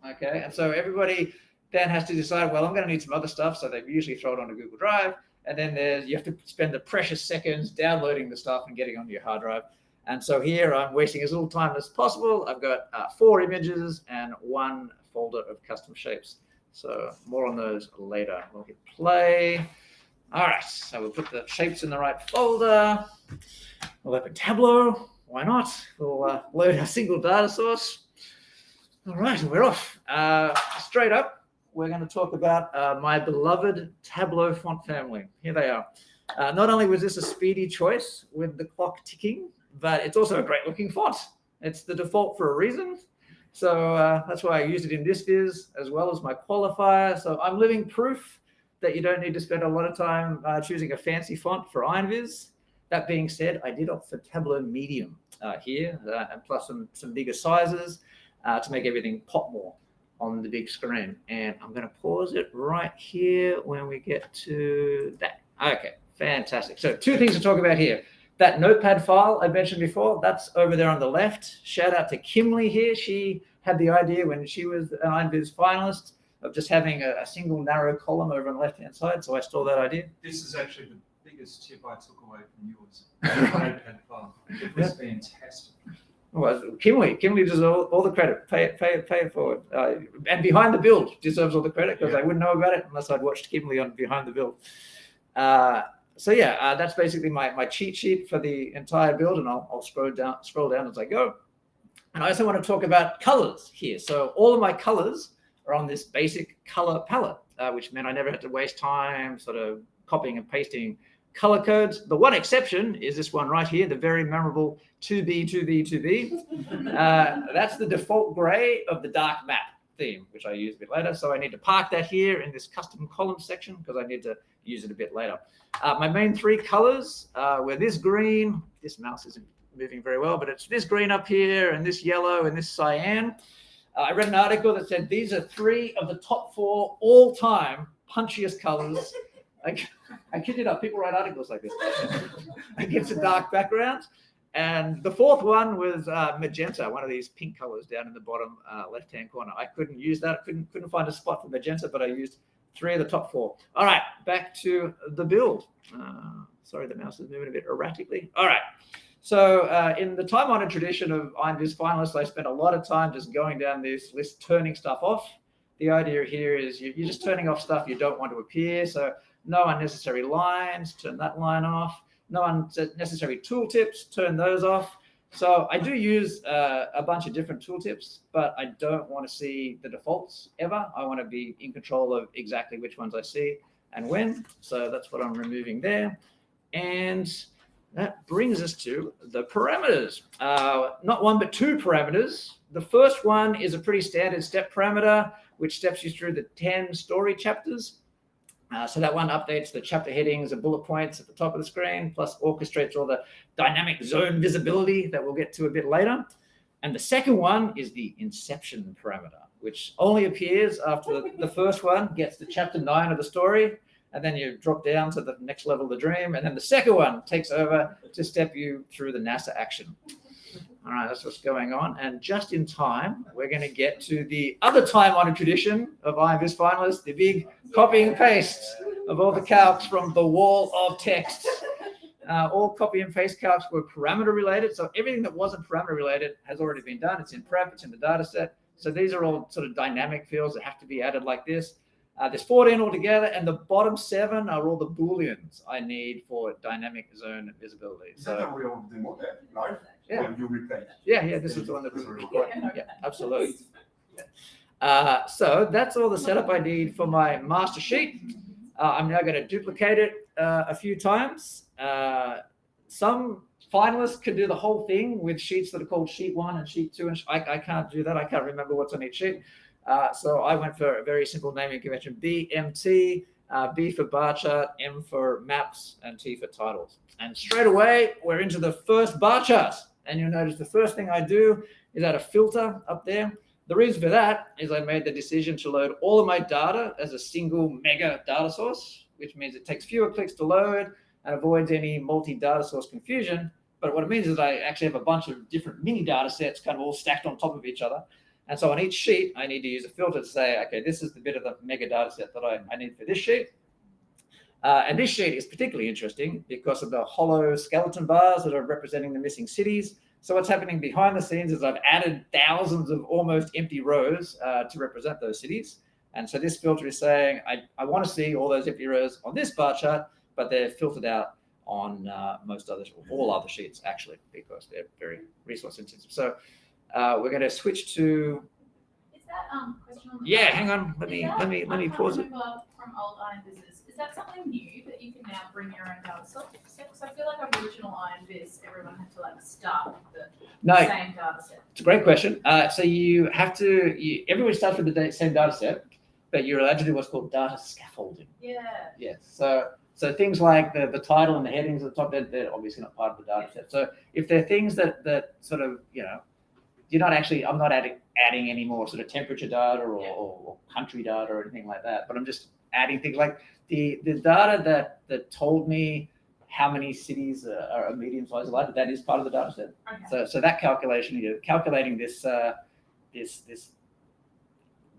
Okay, and so everybody then has to decide, well, I'm going to need some other stuff, so they usually throw it onto Google Drive, and then you have to spend the precious seconds downloading the stuff and getting onto your hard drive. And so here I'm wasting as little time as possible. I've got 4 images and 1 folder of custom shapes. So more on those later. We'll hit play. All right, so we'll put the shapes in the right folder. We'll open Tableau. Why not? We'll load a single data source. All right, we're off. Straight up, we're going to talk about my beloved Tableau font family. Here they are. Not only was this a speedy choice with the clock ticking, but it's also a great looking font. It's the default for a reason. So that's why I used it in this viz as well as my qualifier. So I'm living proof that you don't need to spend a lot of time choosing a fancy font for IronViz. That being said, I did opt for Tableau Medium here, and plus some bigger sizes to make everything pop more on the big screen. And I'm going to pause it right here when we get to that. Okay, fantastic. So 2 things to talk about here. That notepad file I mentioned before, that's over there on the left. Shout out to Kimley here. She had the idea when she was an IronViz finalist of just having a single narrow column over on the left-hand side. So I stole that idea. This is actually the biggest tip I took away from yours. Notepad file. It was fantastic. Well, Kimley deserves all the credit. Pay it forward. And Behind the Build deserves all the credit because I wouldn't know about it unless I'd watched Kimley on Behind the Build. So yeah, that's basically my cheat sheet for the entire build, and I'll scroll down as I go. And I also want to talk about colors here. So all of my colors are on this basic color palette. which meant I never had to waste time sort of copying and pasting color codes. The one exception is this one right here, the very memorable 2B, 2B, 2B. That's the default gray of the dark map theme, which I use a bit later. So I need to park that here in this custom column section because I need to use it a bit later. My main three colors were this green. This mouse isn't moving very well, but it's this green up here and this yellow and this cyan. I read an article that said these are 3 of the top 4 all-time punchiest colors. I kid you not, people write articles like this against a dark background. And the 4th one was magenta, one of these pink colors down in the bottom left-hand corner. I couldn't use that. I couldn't find a spot for magenta, but I used 3 of the top 4. All right, back to the build. Sorry, the mouse is moving a bit erratically. All right. So in the time-honored tradition of IronViz finalists, I spent a lot of time just going down this list, turning stuff off. The idea here is you're just turning off stuff you don't want to appear. So no unnecessary lines, turn that line off. No unnecessary tooltips, turn those off. So I do use a bunch of different tooltips, but I don't want to see the defaults ever. I want to be in control of exactly which ones I see and when. So that's what I'm removing there. And that brings us to the parameters. Not 1, but 2 parameters. The first one is a pretty standard step parameter, which steps you through the 10 story chapters. So that one updates the chapter headings and bullet points at the top of the screen, plus orchestrates all the dynamic zone visibility that we'll get to a bit later. And the second one is the inception parameter, which only appears after the first one gets to chapter 9 of the story. And then you drop down to the next level of the dream. And then the second one takes over to step you through the NASA action. All right, that's what's going on. And just in time, we're going to get to the other time-honored tradition of IronViz finalists, the big copy and paste of all the calcs from the wall of text. All copy and paste calcs were parameter related. So everything that wasn't parameter related has already been done. It's in prep, it's in the data set. So these are all sort of dynamic fields that have to be added like this. There's 14 altogether, and the bottom 7 are all the booleans I need for dynamic zone visibility. Is that a real demo live? Yeah. Or you replay? Yeah, this is the one that was recorded. Yeah, absolutely. So that's all the setup I need for my master sheet. I'm now going to duplicate it a few times. Some finalists can do the whole thing with sheets that are called sheet 1 and sheet 2. And I can't do that. I can't remember what's on each sheet. So I went for a very simple naming convention: BMT, B for bar chart, M for maps, and T for titles. And straight away, we're into the first bar chart. And you'll notice the first thing I do is add a filter up there. The reason for that is I made the decision to load all of my data as a single mega data source, which means it takes fewer clicks to load and avoids any multi-data source confusion. But what it means is I actually have a bunch of different mini data sets kind of all stacked on top of each other. And so on each sheet, I need to use a filter to say, okay, this is the bit of the mega data set that I need for this sheet. And this sheet is particularly interesting because of the hollow skeleton bars that are representing the missing cities. So what's happening behind the scenes is I've added thousands of almost empty rows to represent those cities. And so this filter is saying, I want to see all those empty rows on this bar chart, but they're filtered out on all other sheets, actually, because they're very resource intensive. So we're going to switch to. Is that question on the Yeah, hang on. Let me pause it. From old IronViz, is that something new that you can now bring your own data set? Because I feel like original IronViz, everyone had to like start with the same data set. It's a great question. So you have to. Everybody starts with the same data set, but you're allowed to do what's called data scaffolding. Yeah. Yes. So things like the title and the headings at the top, they're obviously not part of the data set. So if they're things that sort of, I'm not adding any more sort of temperature data or country data or anything like that, but I'm just adding things like the data that told me how many cities are a medium-sized light, that is part of the data set. Okay. So that calculation, you're calculating the size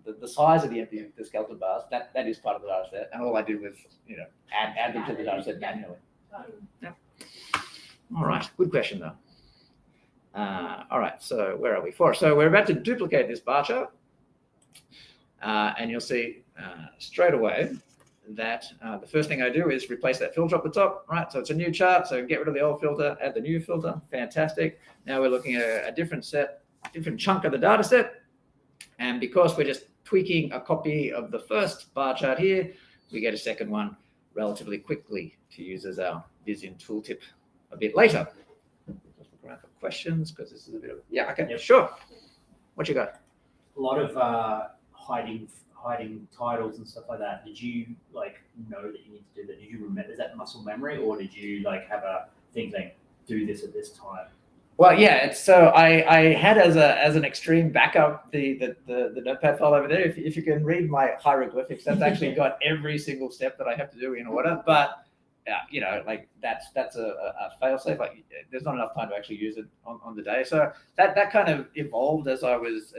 of the skeleton bars, that is part of the data set. And all I did was, add them to the data set manually. Yeah. All right, good question though. All right, so where are we for? So we're about to duplicate this bar chart. And you'll see straight away that the first thing I do is replace that filter up the top, right? So it's a new chart, so get rid of the old filter, add the new filter, fantastic. Now we're looking at a different chunk of the data set. And because we're just tweaking a copy of the first bar chart here, we get a second one relatively quickly to use as our Vision tooltip a bit later. Just look around for questions because this is a bit of, yeah, okay, Yep. sure. What you got? A lot of hiding titles and stuff like that. Did you like know that you need to do that? Did you remember? Is that muscle memory, or did you like have a thing like do this at this time? Well, yeah. So I had as an extreme backup the notepad file over there. If you can read my hieroglyphics, that's actually got every single step that I have to do in order. But you know, like that's a fail safe. Like there's not enough time to actually use it on the day. So that kind of evolved as I was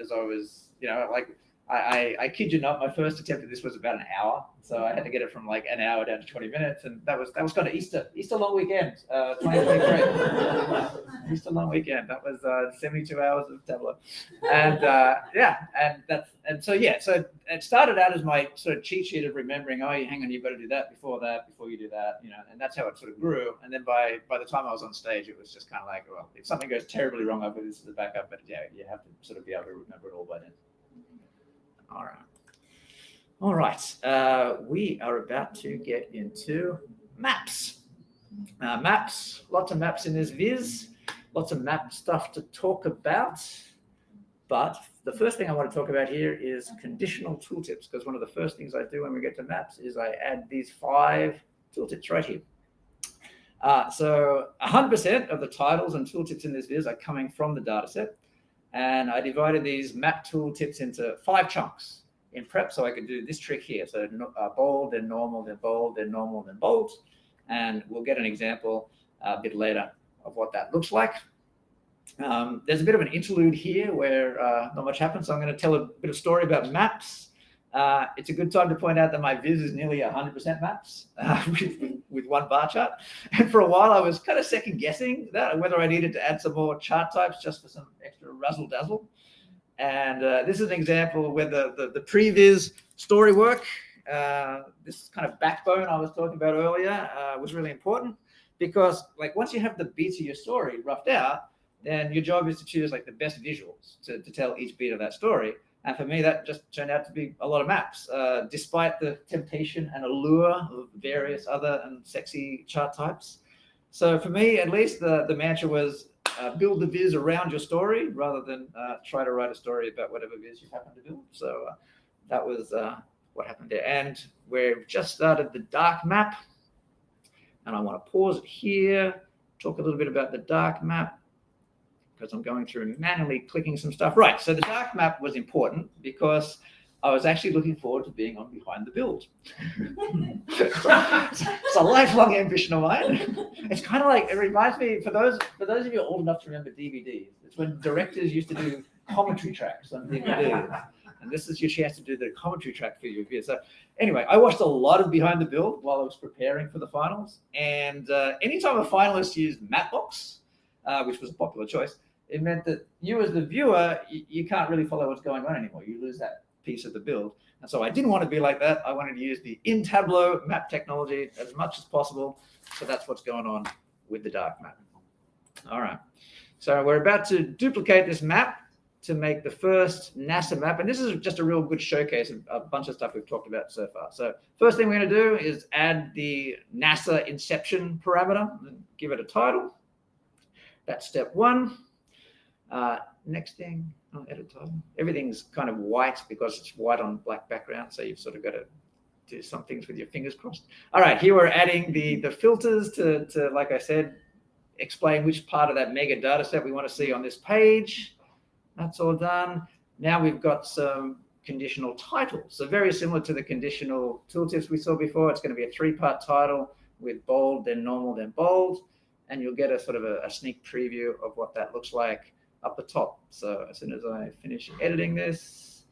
you know, like I kid you not, my first attempt at this was about an hour. So I had to get it from like an hour down to 20 minutes, and that was kind of Easter long weekend, 2023. Easter long weekend. That was 72 hours of Tableau, and so it started out as my sort of cheat sheet of remembering. Oh, hang on, you've got to do that before you do that, you know, and that's how it sort of grew. And then by the time I was on stage, it was just kind of like, well, if something goes terribly wrong, I've got this as a backup. But yeah, you have to sort of be able to remember it all by then. All right. We are about to get into maps. Maps, lots of maps in this viz, lots of map stuff to talk about. But the first thing I want to talk about here is conditional tooltips, because one of the first things I do when we get to maps is I add these 5 tooltips right here. So 100% of the titles and tooltips in this viz are coming from the data set. And I divided these map tooltips into 5 chunks in prep, so I could do this trick here. So bold, then normal, then bold, then normal, then bold. And we'll get an example a bit later of what that looks like. There's a bit of an interlude here where not much happens, so I'm going to tell a bit of story about maps. It's a good time to point out that my viz is nearly 100% maps with one bar chart. And for a while, I was kind of second guessing that whether I needed to add some more chart types just for some extra razzle dazzle. And this is an example where the pre-viz story work, this kind of backbone I was talking about earlier, was really important, because like once you have the beats of your story roughed out, then your job is to choose like the best visuals to tell each beat of that story. And for me, that just turned out to be a lot of maps, despite the temptation and allure of various other and sexy chart types. So for me, at least, the mantra was build the viz around your story rather than try to write a story about whatever viz you happen to build. So that was what happened there. And we've just started the dark map. And I want to pause it here, talk a little bit about the dark map, because I'm going through and manually clicking some stuff. Right, so the dark map was important because I was actually looking forward to being on behind the build. It's a lifelong ambition of mine. It's kind of like, it reminds me, for those of you old enough to remember DVDs, it's when directors used to do commentary tracks on DVDs. And this is your chance to do the commentary track for your review. So anyway, I watched a lot of Behind the Build while I was preparing for the finals. And anytime a finalist used Mapbox, which was a popular choice, it meant that you as the viewer, you can't really follow what's going on anymore. You lose that piece of the build. And so I didn't want to be like that. I wanted to use the in Tableau map technology as much as possible. So that's what's going on with the dark map. All right. So we're about to duplicate this map to make the first NASA map. And this is just a real good showcase of a bunch of stuff we've talked about so far. So first thing we're going to do is add the NASA inception parameter and give it a title. That's step 1. Next thing, edit title. Everything's kind of white because it's white on black background. So you've sort of got to do some things with your fingers crossed. All right, here we're adding the filters to, like I said, explain which part of that mega data set we want to see on this page. That's all done. Now we've got some conditional titles. So very similar to the conditional tooltips we saw before. It's going to be a 3-part title with bold, then normal, then bold. And you'll get a sort of a sneak preview of what that looks like up the top. So as soon as I finish editing this,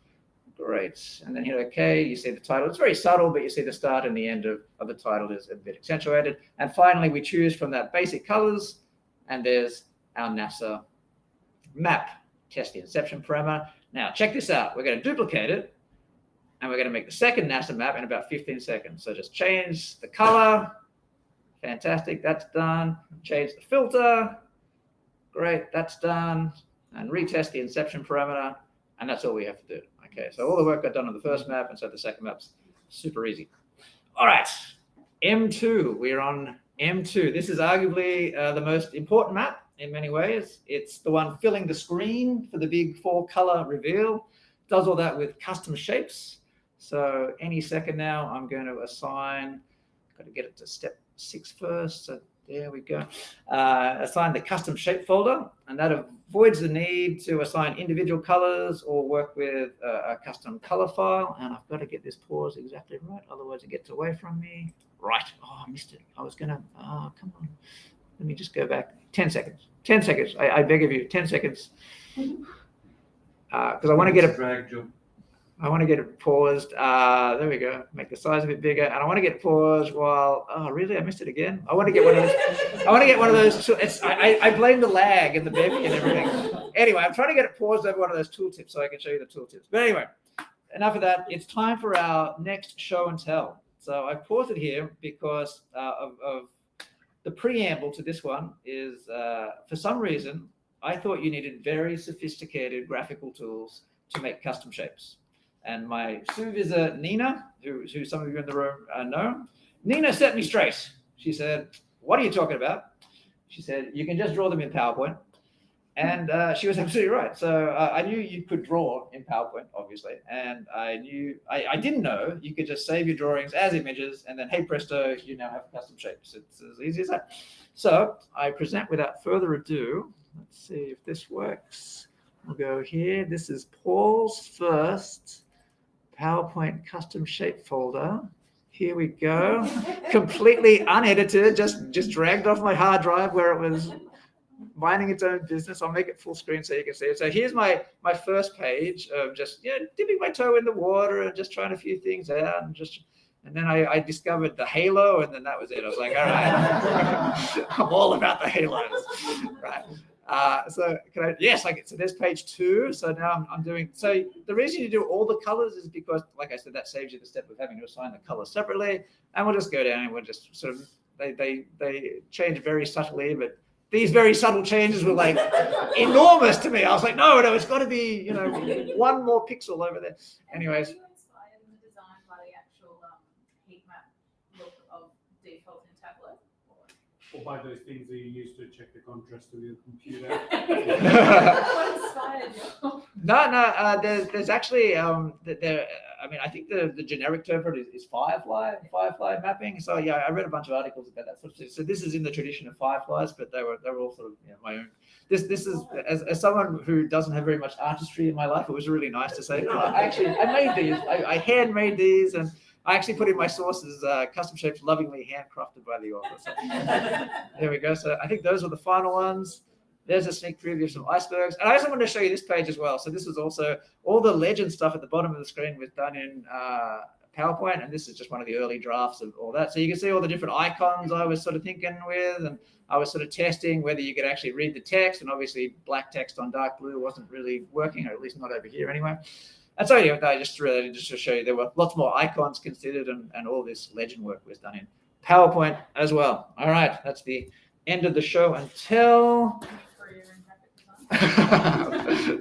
great. And then hit OK, you see the title. It's very subtle, but you see the start and the end of the title is a bit accentuated. And finally, we choose from that basic colors, and there's our NASA map. Test the inception parameter. Now, check this out. We're going to duplicate it, and we're going to make the second NASA map in about 15 seconds. So just change the color. Fantastic. That's done. Change the filter. Great. That's done. And retest the inception parameter. And that's all we have to do. Okay, so all the work got done on the first map, and so the second map's super easy. All right, M2, we're on M2. This is arguably the most important map in many ways. It's the one filling the screen for the big 4-color reveal. Does all that with custom shapes. So any second now, I'm going to assign, got to get it to step 6 first. So there we go. Assign the custom shape folder, and that avoids the need to assign individual colors or work with a custom color file. And I've got to get this pause exactly right, otherwise it gets away from me. Right. Oh, I missed it. I was going to, come on. Let me just go back 10 seconds. 10 seconds. I beg of you, 10 seconds. Because I want to get it. I want to get it paused. There we go. Make the size a bit bigger, and I want to get it paused while. Oh, really? I missed it again. I want to get one of those. I want to get one of those. I blame the lag and the bevy and everything. Anyway, I'm trying to get it paused over one of those tooltips so I can show you the tooltips. But anyway, enough of that. It's time for our next show and tell. So I paused it here because of the preamble to this one is for some reason I thought you needed very sophisticated graphical tools to make custom shapes. And my supervisor, Nina, who some of you in the room know, Nina set me straight. She said, what are you talking about? She said, you can just draw them in PowerPoint. And she was absolutely right. So I knew you could draw in PowerPoint, obviously. And I didn't know you could just save your drawings as images and then, hey, presto, you now have custom shapes. It's as easy as that. So I present without further ado. Let's see if this works. We'll go here. This is Paul's first PowerPoint custom shape folder. Here we go. Completely unedited, just dragged off my hard drive where it was minding its own business. I'll make it full screen so you can see it. So here's my first page of just dipping my toe in the water and just trying a few things out and then I discovered the halo, and then that was it. I was like, all right, I'm all about the halos, right? So so there's page 2. So now I'm doing, so the reason you do all the colors is because, like I said, that saves you the step of having to assign the color separately. And we'll just go down and we'll just sort of, they change very subtly, but these very subtle changes were like enormous to me. I was like, no, it's got to be, one more pixel over there. Anyways. Were you inspired in the design by the actual heat map look of default in Tableau? Or by those things that you use to check the contrast of your computer. What inspired you? No. There's actually I think the generic term for it is Firefly mapping. So yeah, I read a bunch of articles about that sort of thing. So this is in the tradition of Fireflies, but they were all sort of my own. This is as someone who doesn't have very much artistry in my life, it was really nice to say, I made these. I handmade these, and I actually put in my sources, custom shapes lovingly handcrafted by the author. So, there we go. So I think those are the final ones. There's a sneak preview of some icebergs. And I also wanted to show you this page as well. So this is also, all the legend stuff at the bottom of the screen was done in PowerPoint. And this is just one of the early drafts of all that. So you can see all the different icons I was sort of thinking with. And I was sort of testing whether you could actually read the text. And obviously black text on dark blue wasn't really working, or at least not over here anyway. And so I just really just to show you there were lots more icons considered, and all this legend work was done in PowerPoint as well. All right, that's the end of the show and tell.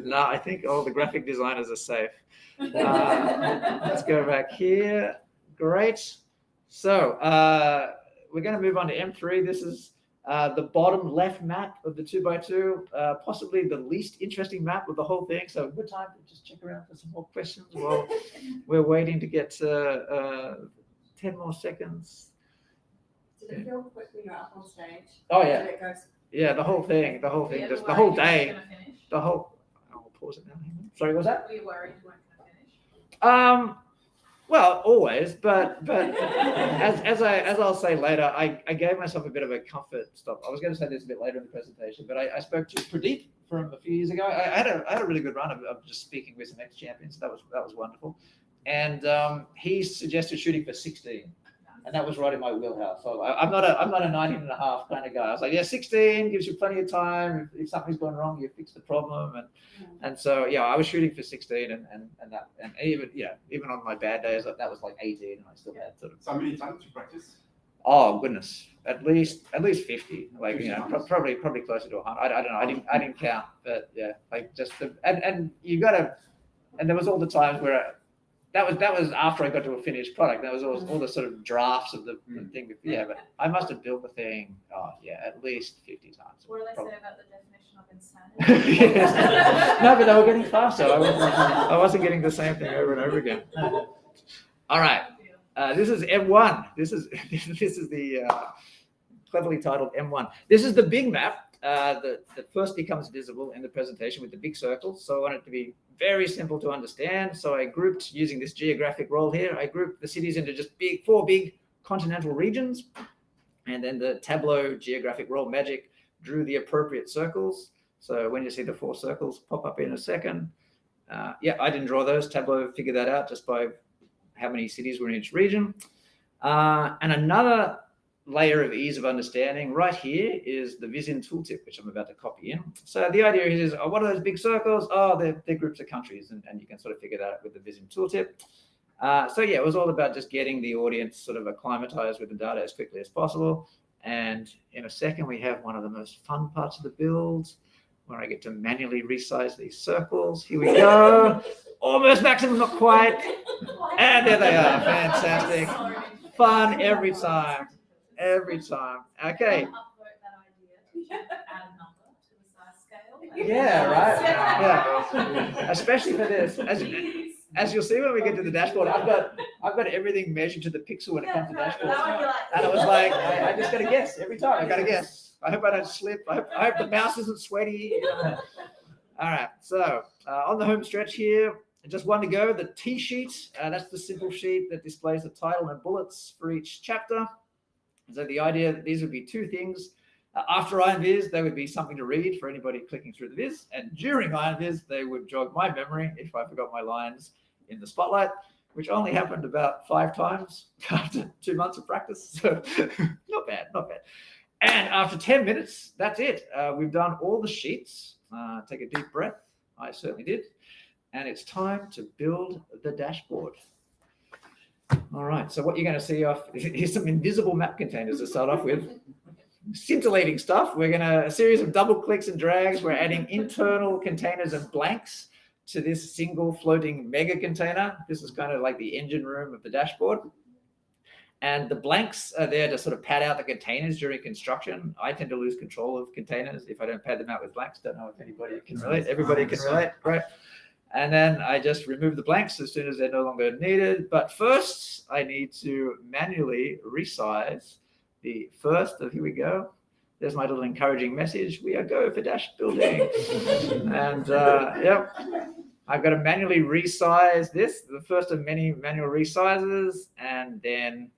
No, I think all the graphic designers are safe. Let's go back here. Great. So we're going to move on to M3. This is the bottom left map of the 2x2, possibly the least interesting map of the whole thing. So good time to just check around for some more questions while we're waiting to get 10 more seconds. Did it feel quick when you're up on stage? Oh yeah. It goes, yeah, the whole thing, Yeah, just were the whole you day, gonna finish? the whole. I'll pause it now. Sorry, what was that? Were you worried you weren't going to finish? Well, always, but as I'll say later, I gave myself a bit of a comfort stop. I was going to say this a bit later in the presentation, but I spoke to Pradeep from a few years ago. I had a really good run of just speaking with some ex-champions. That was wonderful, and he suggested shooting for 16. And that was right in my wheelhouse. So I'm not a 19.5 kind of guy. I was like, 16 gives you plenty of time. If something's gone wrong, you fix the problem. And so I was shooting for 16, and even on my bad days, that was like 18, and I still had sort of. So how many times you practice? Oh goodness, at least 50. Like probably closer to 100. I don't know. I didn't count, but yeah, like just and you gotta. and there was all the times where that was after I got to a finished product. That was all the sort of drafts of the thing. Yeah, but I must have built the thing, at least 50 times. What do they Probably. say about the definition of insanity? Yes. No, but they were getting faster. I wasn't getting the same thing over and over again. All right. This is M1. This is the cleverly titled M1. This is the big map that first becomes visible in the presentation with the big circles. So I want it to be very simple to understand. So I grouped, using this geographic role here, I grouped the cities into just four big continental regions. And then the Tableau geographic role magic drew the appropriate circles. So when you see the 4 circles pop up in a second, I didn't draw those. Tableau figured that out just by how many cities were in each region. And another layer of ease of understanding right here is the Visin tooltip, which I'm about to copy in. So the idea is, what are those big circles? Oh, they're groups of countries, and you can sort of figure that out with the Visin tooltip. It was all about just getting the audience sort of acclimatized with the data as quickly as possible. And in a second, we have one of the most fun parts of the build, where I get to manually resize these circles. Here we go. Almost maximum, not quite. And there they are. Fantastic. Fun every time. Every time. Okay. Yeah, right. Yeah. Especially for this. As you'll see when we get to the dashboard, I've got everything measured to the pixel when it comes to dashboards. And I was like, I just got to guess every time. I got to guess. I hope I don't slip. I hope the mouse isn't sweaty. All right. So on the home stretch here, just one to go. The T sheet. That's the simple sheet that displays the title and bullets for each chapter. So the idea that these would be 2 things. After IronViz, they would be something to read for anybody clicking through the viz. And during IronViz, they would jog my memory if I forgot my lines in the spotlight, which only happened about 5 times after 2 months of practice. So not bad. And after 10 minutes, that's it. We've done all the sheets. Take a deep breath. I certainly did. And it's time to build the dashboard. All right, so what you're going to see here's some invisible map containers to start off with. Scintillating stuff. We're going to, a series of double clicks and drags. We're adding internal containers and blanks to this single floating mega container. This is kind of like the engine room of the dashboard. And the blanks are there to sort of pad out the containers during construction. I tend to lose control of containers if I don't pad them out with blanks. Don't know if anybody can relate. Everybody can relate, right? And then I just remove the blanks as soon as they're no longer needed. But first, I need to manually resize the first of, here we go. There's my little encouraging message. We are go for dash building. And I've got to manually resize this, the first of many manual resizes, and then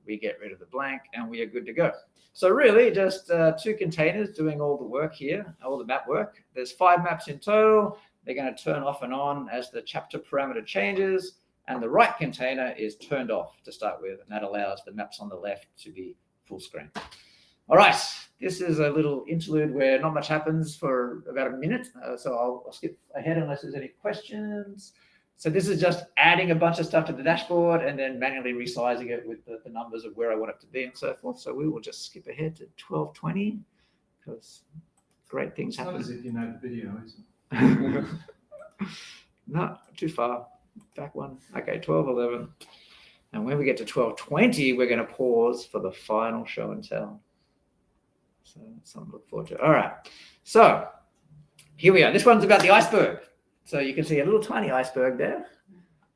we get rid of the blank and we are good to go. So really just 2 containers doing all the work here, all the map work. There's 5 maps in total. They're going to turn off and on as the chapter parameter changes, and the right container is turned off to start with, and that allows the maps on the left to be full screen. All right, this is a little interlude where not much happens for about a minute, so I'll skip ahead unless there's any questions. So this is just adding a bunch of stuff to the dashboard and then manually resizing it with the numbers of where I want it to be and so forth. So we will just skip ahead to 12:20 because great things happen. It's not as if you know the video, is it? Not too far. Back one. Okay, 12:11. And when we get to 12:20, we're going to pause for the final show and tell. So that's something to look forward to. All right. So here we are. This one's about the iceberg. So you can see a little tiny iceberg there.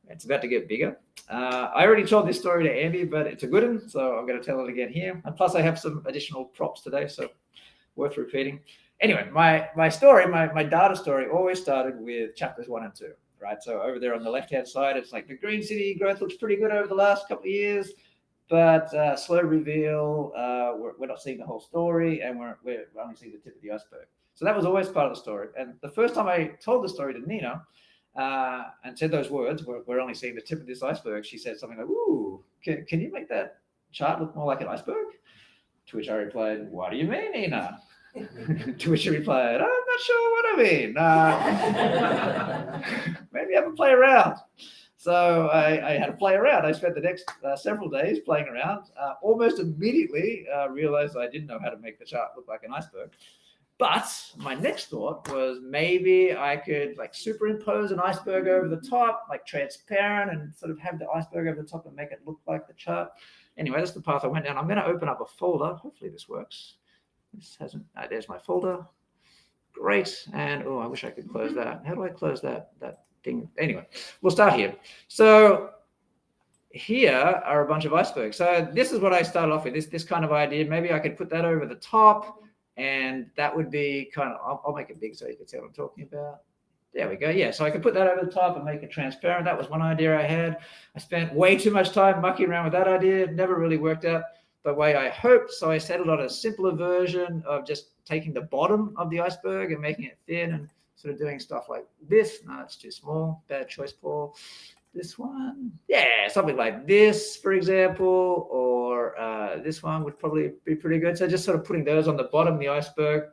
It's about to get bigger. I already told this story to Andy, but it's a good one, so I'm going to tell it again here. And plus, I have some additional props today, so worth repeating. Anyway, my story, my data story always started with chapters 1 and 2, right? So over there on the left-hand side, it's like the Green City growth looks pretty good over the last couple of years, but slow reveal, we're not seeing the whole story, and we're only seeing the tip of the iceberg. So that was always part of the story. And the first time I told the story to Nina and said those words, we're only seeing the tip of this iceberg, she said something like, ooh, can you make that chart look more like an iceberg? To which I replied, what do you mean, Nina? To which she replied, I'm not sure what I mean. Maybe have a play around. So I had to play around. I spent the next several days playing around. Almost immediately realized I didn't know how to make the chart look like an iceberg. But my next thought was maybe I could like superimpose an iceberg over the top, like transparent, and sort of have the iceberg over the top and make it look like the chart. Anyway, that's the path I went down. I'm going to open up a folder. Hopefully this works. This hasn't. There's my folder. Great. And oh, I wish I could close that. How do I close that thing? Anyway, we'll start here. So here are a bunch of icebergs. So this is what I started off with. This kind of idea. Maybe I could put that over the top. And that would be kind of, I'll make it big so you can see what I'm talking about. There we go. Yeah, so I could put that over the top and make it transparent. That was one idea I had. I spent way too much time mucking around with that idea. It never really worked out the way I hoped. So I settled on a simpler version of just taking the bottom of the iceberg and making it thin and sort of doing stuff like this. No, it's too small. Bad choice, Paul. This one, yeah, something like this, for example, or this one would probably be pretty good. So just sort of putting those on the bottom of the iceberg.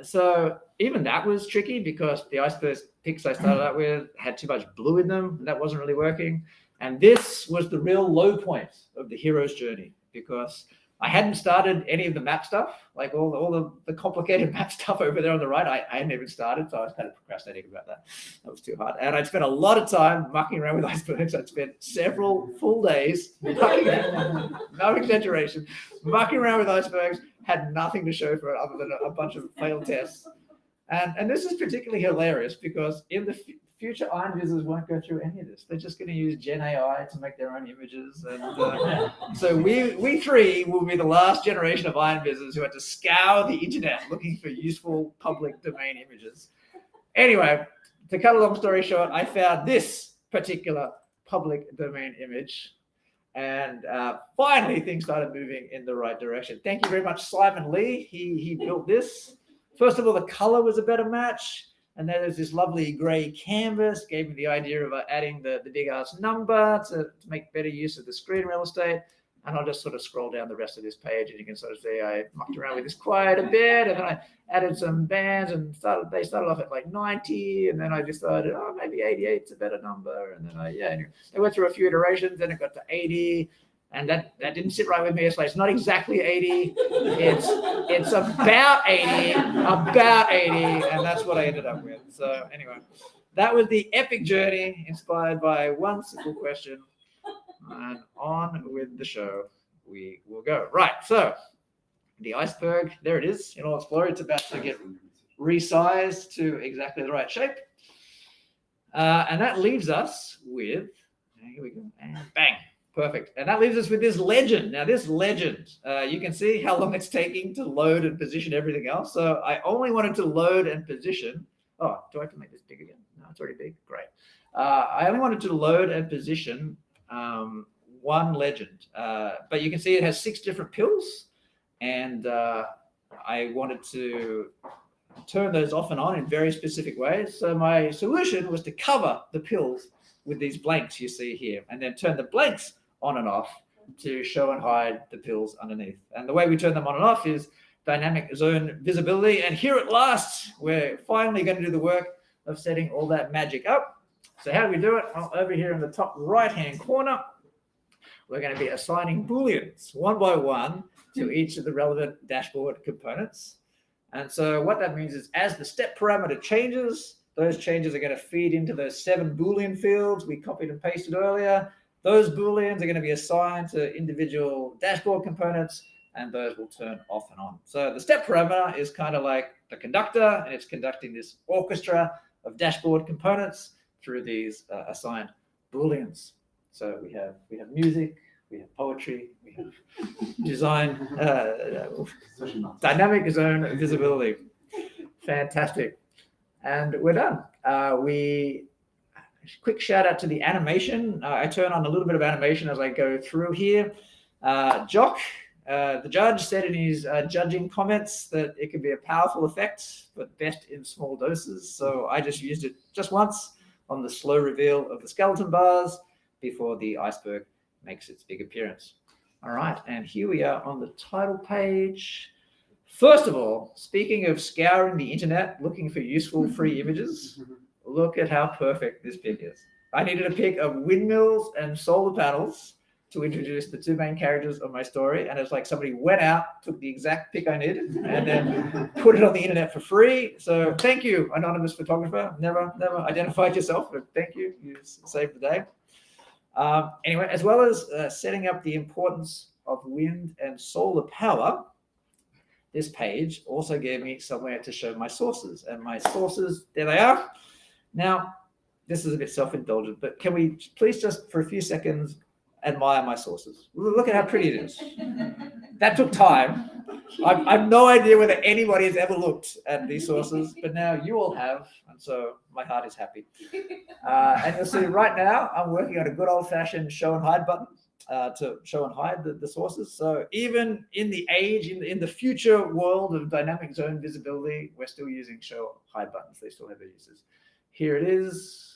So even that was tricky because the iceberg pics I started out with had too much blue in them. And that wasn't really working. And this was the real low point of the hero's journey because I hadn't started any of the map stuff, like all the complicated map stuff over there on the right. I hadn't even started, so I was kind of procrastinating about that. That was too hard. And I'd spent a lot of time mucking around with icebergs. I'd spent several full days, no exaggeration, mucking around with icebergs, had nothing to show for it other than a bunch of failed tests. And this is particularly hilarious because in the future IronVizzers won't go through any of this. They're just going to use Gen AI to make their own images. And so we three will be the last generation of IronVizzers who had to scour the internet looking for useful public domain images. Anyway, to cut a long story short, I found this particular public domain image. And finally, things started moving in the right direction. Thank you very much, Simon Lee. He built this. First of all, the color was a better match. And then there's this lovely gray canvas, gave me the idea of adding the big ass number to make better use of the screen real estate. And I'll just sort of scroll down the rest of this page and you can sort of see I mucked around with this quite a bit. And then I added some bands and they started off at like 90. And then I decided, oh, maybe 88 is a better number. And then anyway, I went through a few iterations, then it got to 80. And that didn't sit right with me. It's like, it's not exactly 80. It's about 80, and that's what I ended up with. So anyway, that was the epic journey inspired by one simple question. And on with the show we will go. Right, so the iceberg, there it is in all its glory. It's about to get resized to exactly the right shape. And that leaves us with, here we go, and bang. Perfect. And that leaves us with this legend. Now, this legend, you can see how long it's taking to load and position everything else. So I only wanted to load and position. Oh, do I have to make this big again? No, it's already big. Great. I only wanted to load and position one legend. But you can see it has 6 different pills. And I wanted to turn those off and on in very specific ways. So my solution was to cover the pills with these blanks you see here, and then turn the blanks on and off to show and hide the pills underneath. And the way we turn them on and off is dynamic zone visibility. And here at last, we're finally going to do the work of setting all that magic up. So how do we do it? Well, over here in the top right-hand corner, we're going to be assigning Booleans one by one to each of the relevant dashboard components. And so what that means is as the step parameter changes, those changes are going to feed into those 7 Boolean fields we copied and pasted earlier. Those Booleans are going to be assigned to individual dashboard components, and those will turn off and on. So the step parameter is kind of like the conductor, and it's conducting this orchestra of dashboard components through these assigned Booleans. So we have music, we have poetry, we have design, dynamic zone visibility. Fantastic. And we're done. Quick shout out to the animation. I turn on a little bit of animation as I go through here. Jock, the judge, said in his judging comments that it can be a powerful effect, but best in small doses. So I just used it just once on the slow reveal of the skeleton bars before the iceberg makes its big appearance. All right, and here we are on the title page. First of all, speaking of scouring the internet, looking for useful free images, look at how perfect this pic is. I needed a pic of windmills and solar panels to introduce the two main characters of my story. And it's like somebody went out, took the exact pic I needed, and then put it on the internet for free. So thank you, anonymous photographer. Never identified yourself, but thank you. You saved the day. Anyway, as well as setting up the importance of wind and solar power, this page also gave me somewhere to show my sources. And my sources, there they are. Now, this is a bit self-indulgent, but can we please just for a few seconds admire my sources? Look at how pretty it is. That took time. I've no idea whether anybody has ever looked at these sources, but now you all have, and so my heart is happy. And you'll see right now, I'm working on a good old-fashioned show and hide button to show and hide the sources. So even in the age, in the future world of dynamic zone visibility, we're still using show hide buttons. They still have their uses. Here it is.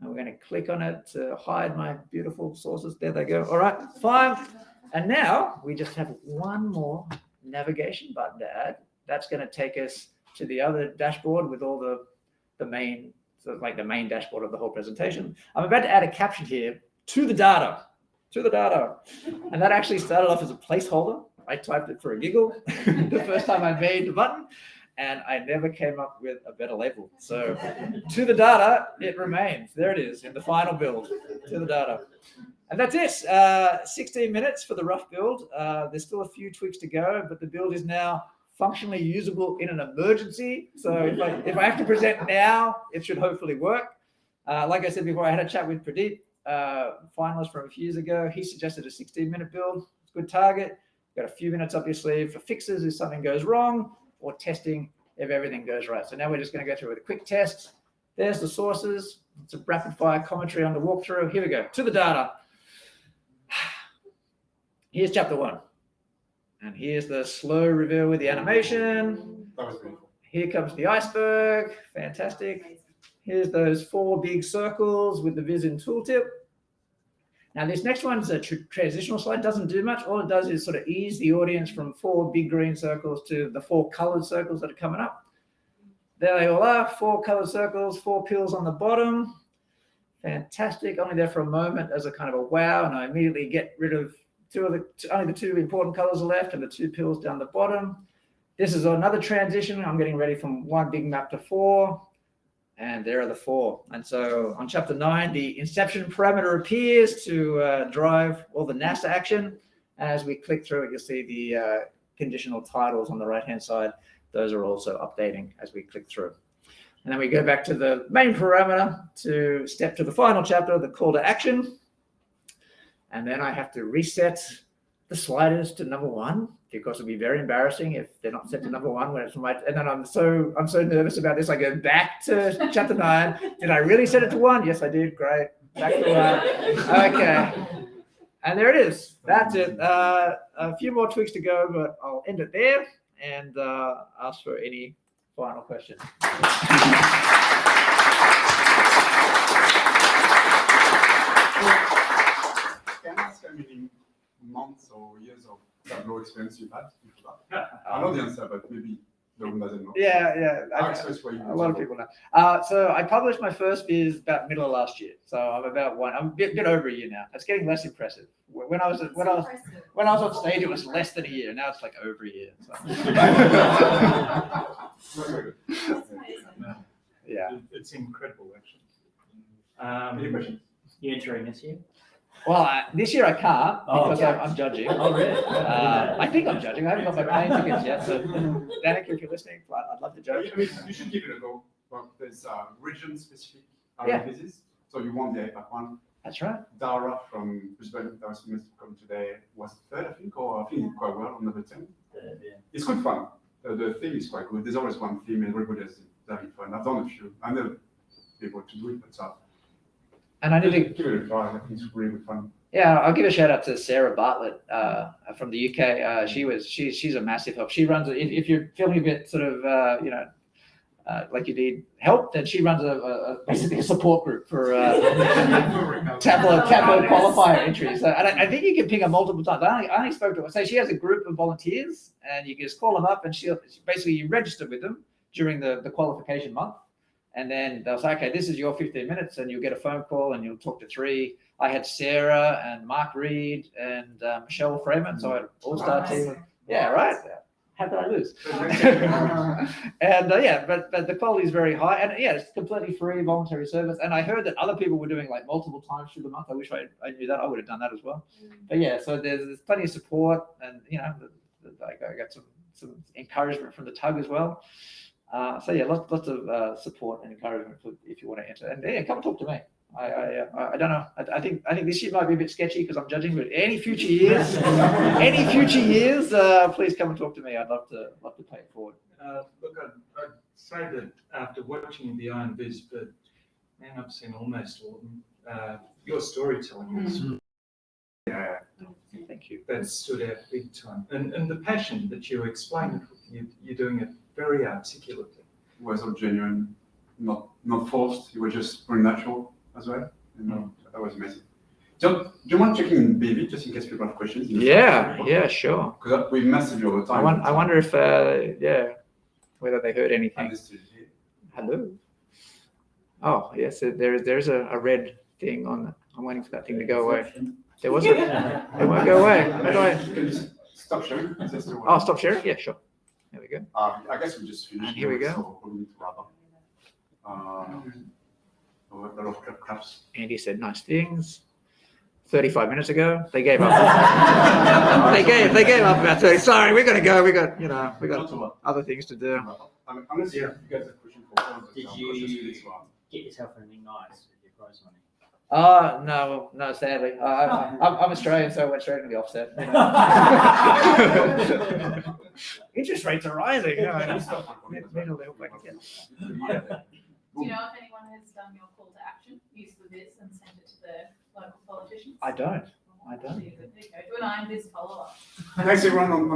And we're going to click on it to hide my beautiful sources. There they go. All right, fine. And now we just have one more navigation button to add. That's going to take us to the other dashboard with all the main, so like the main dashboard of the whole presentation. I'm about to add a caption here to the data. And that actually started off as a placeholder. I typed it for a giggle the first time I made the button, and I never came up with a better label. So to the data, it remains. There it is in the final build, to the data. And that's it. 16 minutes for the rough build. There's still a few tweaks to go, but the build is now functionally usable in an emergency. So if I have to present now, it should hopefully work. Like I said before, I had a chat with Pradeep, finalist from a few years ago. He suggested a 16-minute build. It's a good target. Got a few minutes up your sleeve for fixes if something goes wrong, or testing if everything goes right. So now we're just going to go through with a quick test. There's the sources. It's a rapid fire commentary on the walkthrough. Here we go, to the data. Here's chapter 1. And here's the slow reveal with the animation. That was beautiful. Here comes the iceberg. Fantastic. Here's those 4 big circles with the Viz in tooltip. Now this next one's a transitional slide. Doesn't do much. All it does is sort of ease the audience from 4 big green circles to the 4 colored circles that are coming up. There they all are, 4 colored circles, 4 pills on the bottom. Fantastic. Only there for a moment as a kind of a wow, and I immediately get rid of only the 2 important colors are left and the 2 pills down the bottom. This is another transition. I'm getting ready from 1 big map to 4. And there are the 4. And so on chapter 9, the inception parameter appears to drive all the NASA action. As we click through it, you'll see the conditional titles on the right-hand side. Those are also updating as we click through. And then we go back to the main parameter to step to the final chapter, the call to action. And then I have to reset the sliders to number 1, because it'll be very embarrassing if they're not set to number 1 when it's my. And then I'm so nervous about this. I go back to chapter 9. Did I really set it to 1? Yes, I did. Great. Back to 1. Okay. And there it is. That's it. A few more tweaks to go, but I'll end it there and ask for any final questions. Can I ask how many months or years of Tableau experience you've had? I know the answer, but maybe no one doesn't know. Yeah. A lot of people know. So I published my first Viz about middle of last year. So I'm a bit over a year now. It's getting less impressive. When I was on stage, it was less than a year. Now it's like over a year. So. Yeah. It's incredible, actually. Any questions? You entering this year? Well, this year I can't because I'm judging. Oh, really? I think I'm judging. I haven't got my plane tickets yet. So, Danik, if you're listening, I'd love to judge. I mean, you should give it a go. Well, there's region-specific IronVizes. So you won the APAC one. That's right. Dara from Brisbane, that was supposed to come today, was 3rd, I think, or I think he did quite well on number 10. Yeah. It's good fun. The theme is quite good. There's always one theme, and everybody is having fun. I've done a few. I never be able to do it, but and I need to give it a try. I think it's really fun. Yeah, I'll give a shout out to Sarah Bartlett from the UK. She's a massive help. She runs if you're feeling a bit sort of like you need help, then she runs basically a support group for Tableau qualifier entries. And I think you can ping her multiple times. I only spoke to her. So she has a group of volunteers, and you can just call them up, and you register with them during the qualification month. And then they'll say, okay, this is your 15 minutes, and you'll get a phone call and you'll talk to 3. I had Sarah and Mark Reed and Michelle Freeman, so I had an all-star team. Yeah, right. How did I lose? And yeah, but the quality is very high, and yeah, it's completely free, voluntary service. And I heard that other people were doing like multiple times through the month. I wish I knew that. I would have done that as well. But yeah, so there's plenty of support, and you know, like I got some encouragement from the TUG as well. So yeah, lots of support and encouragement if you want to enter. And yeah, come and talk to me. I don't know. I think this year might be a bit sketchy because I'm judging, but any future years, please come and talk to me. I'd love to pay it forward. Look, I'd say that after watching the IronViz, but man, I've seen almost all of them. Your storytelling is Thank you. that stood out big time, and the passion that you explained it, you're doing it very articulately. It was all genuine, not forced. It was just very natural as well. That was amazing. Do you want checking BV just in case people have questions? Yeah, sure. Because we message you all the time. I wonder if whether they heard anything. Hello. Oh yes, there's a red thing on. I'm waiting for that thing to go away. There was it won't go away. How do I? Can you stop sharing? Oh, stop sharing? Yeah, sure. There we go. I guess we just finished. And here we go. So we need to wrap up. A lot of claps. Andy said nice things. 35 minutes ago, they gave up. they gave up about 30. Sorry, we got to go. We got other things to do. Unless you guys have questions for Paul, Did you get yourself anything nice with your prize money? No, sadly. I'm Australian, so I went straight into the offset. Interest rates are rising. Maybe they'll help back again. Do you know if anyone has done your call to action? Use the Viz and send it to the local politicians? I don't. There you go. Do an IronViz follow-up. Thanks everyone on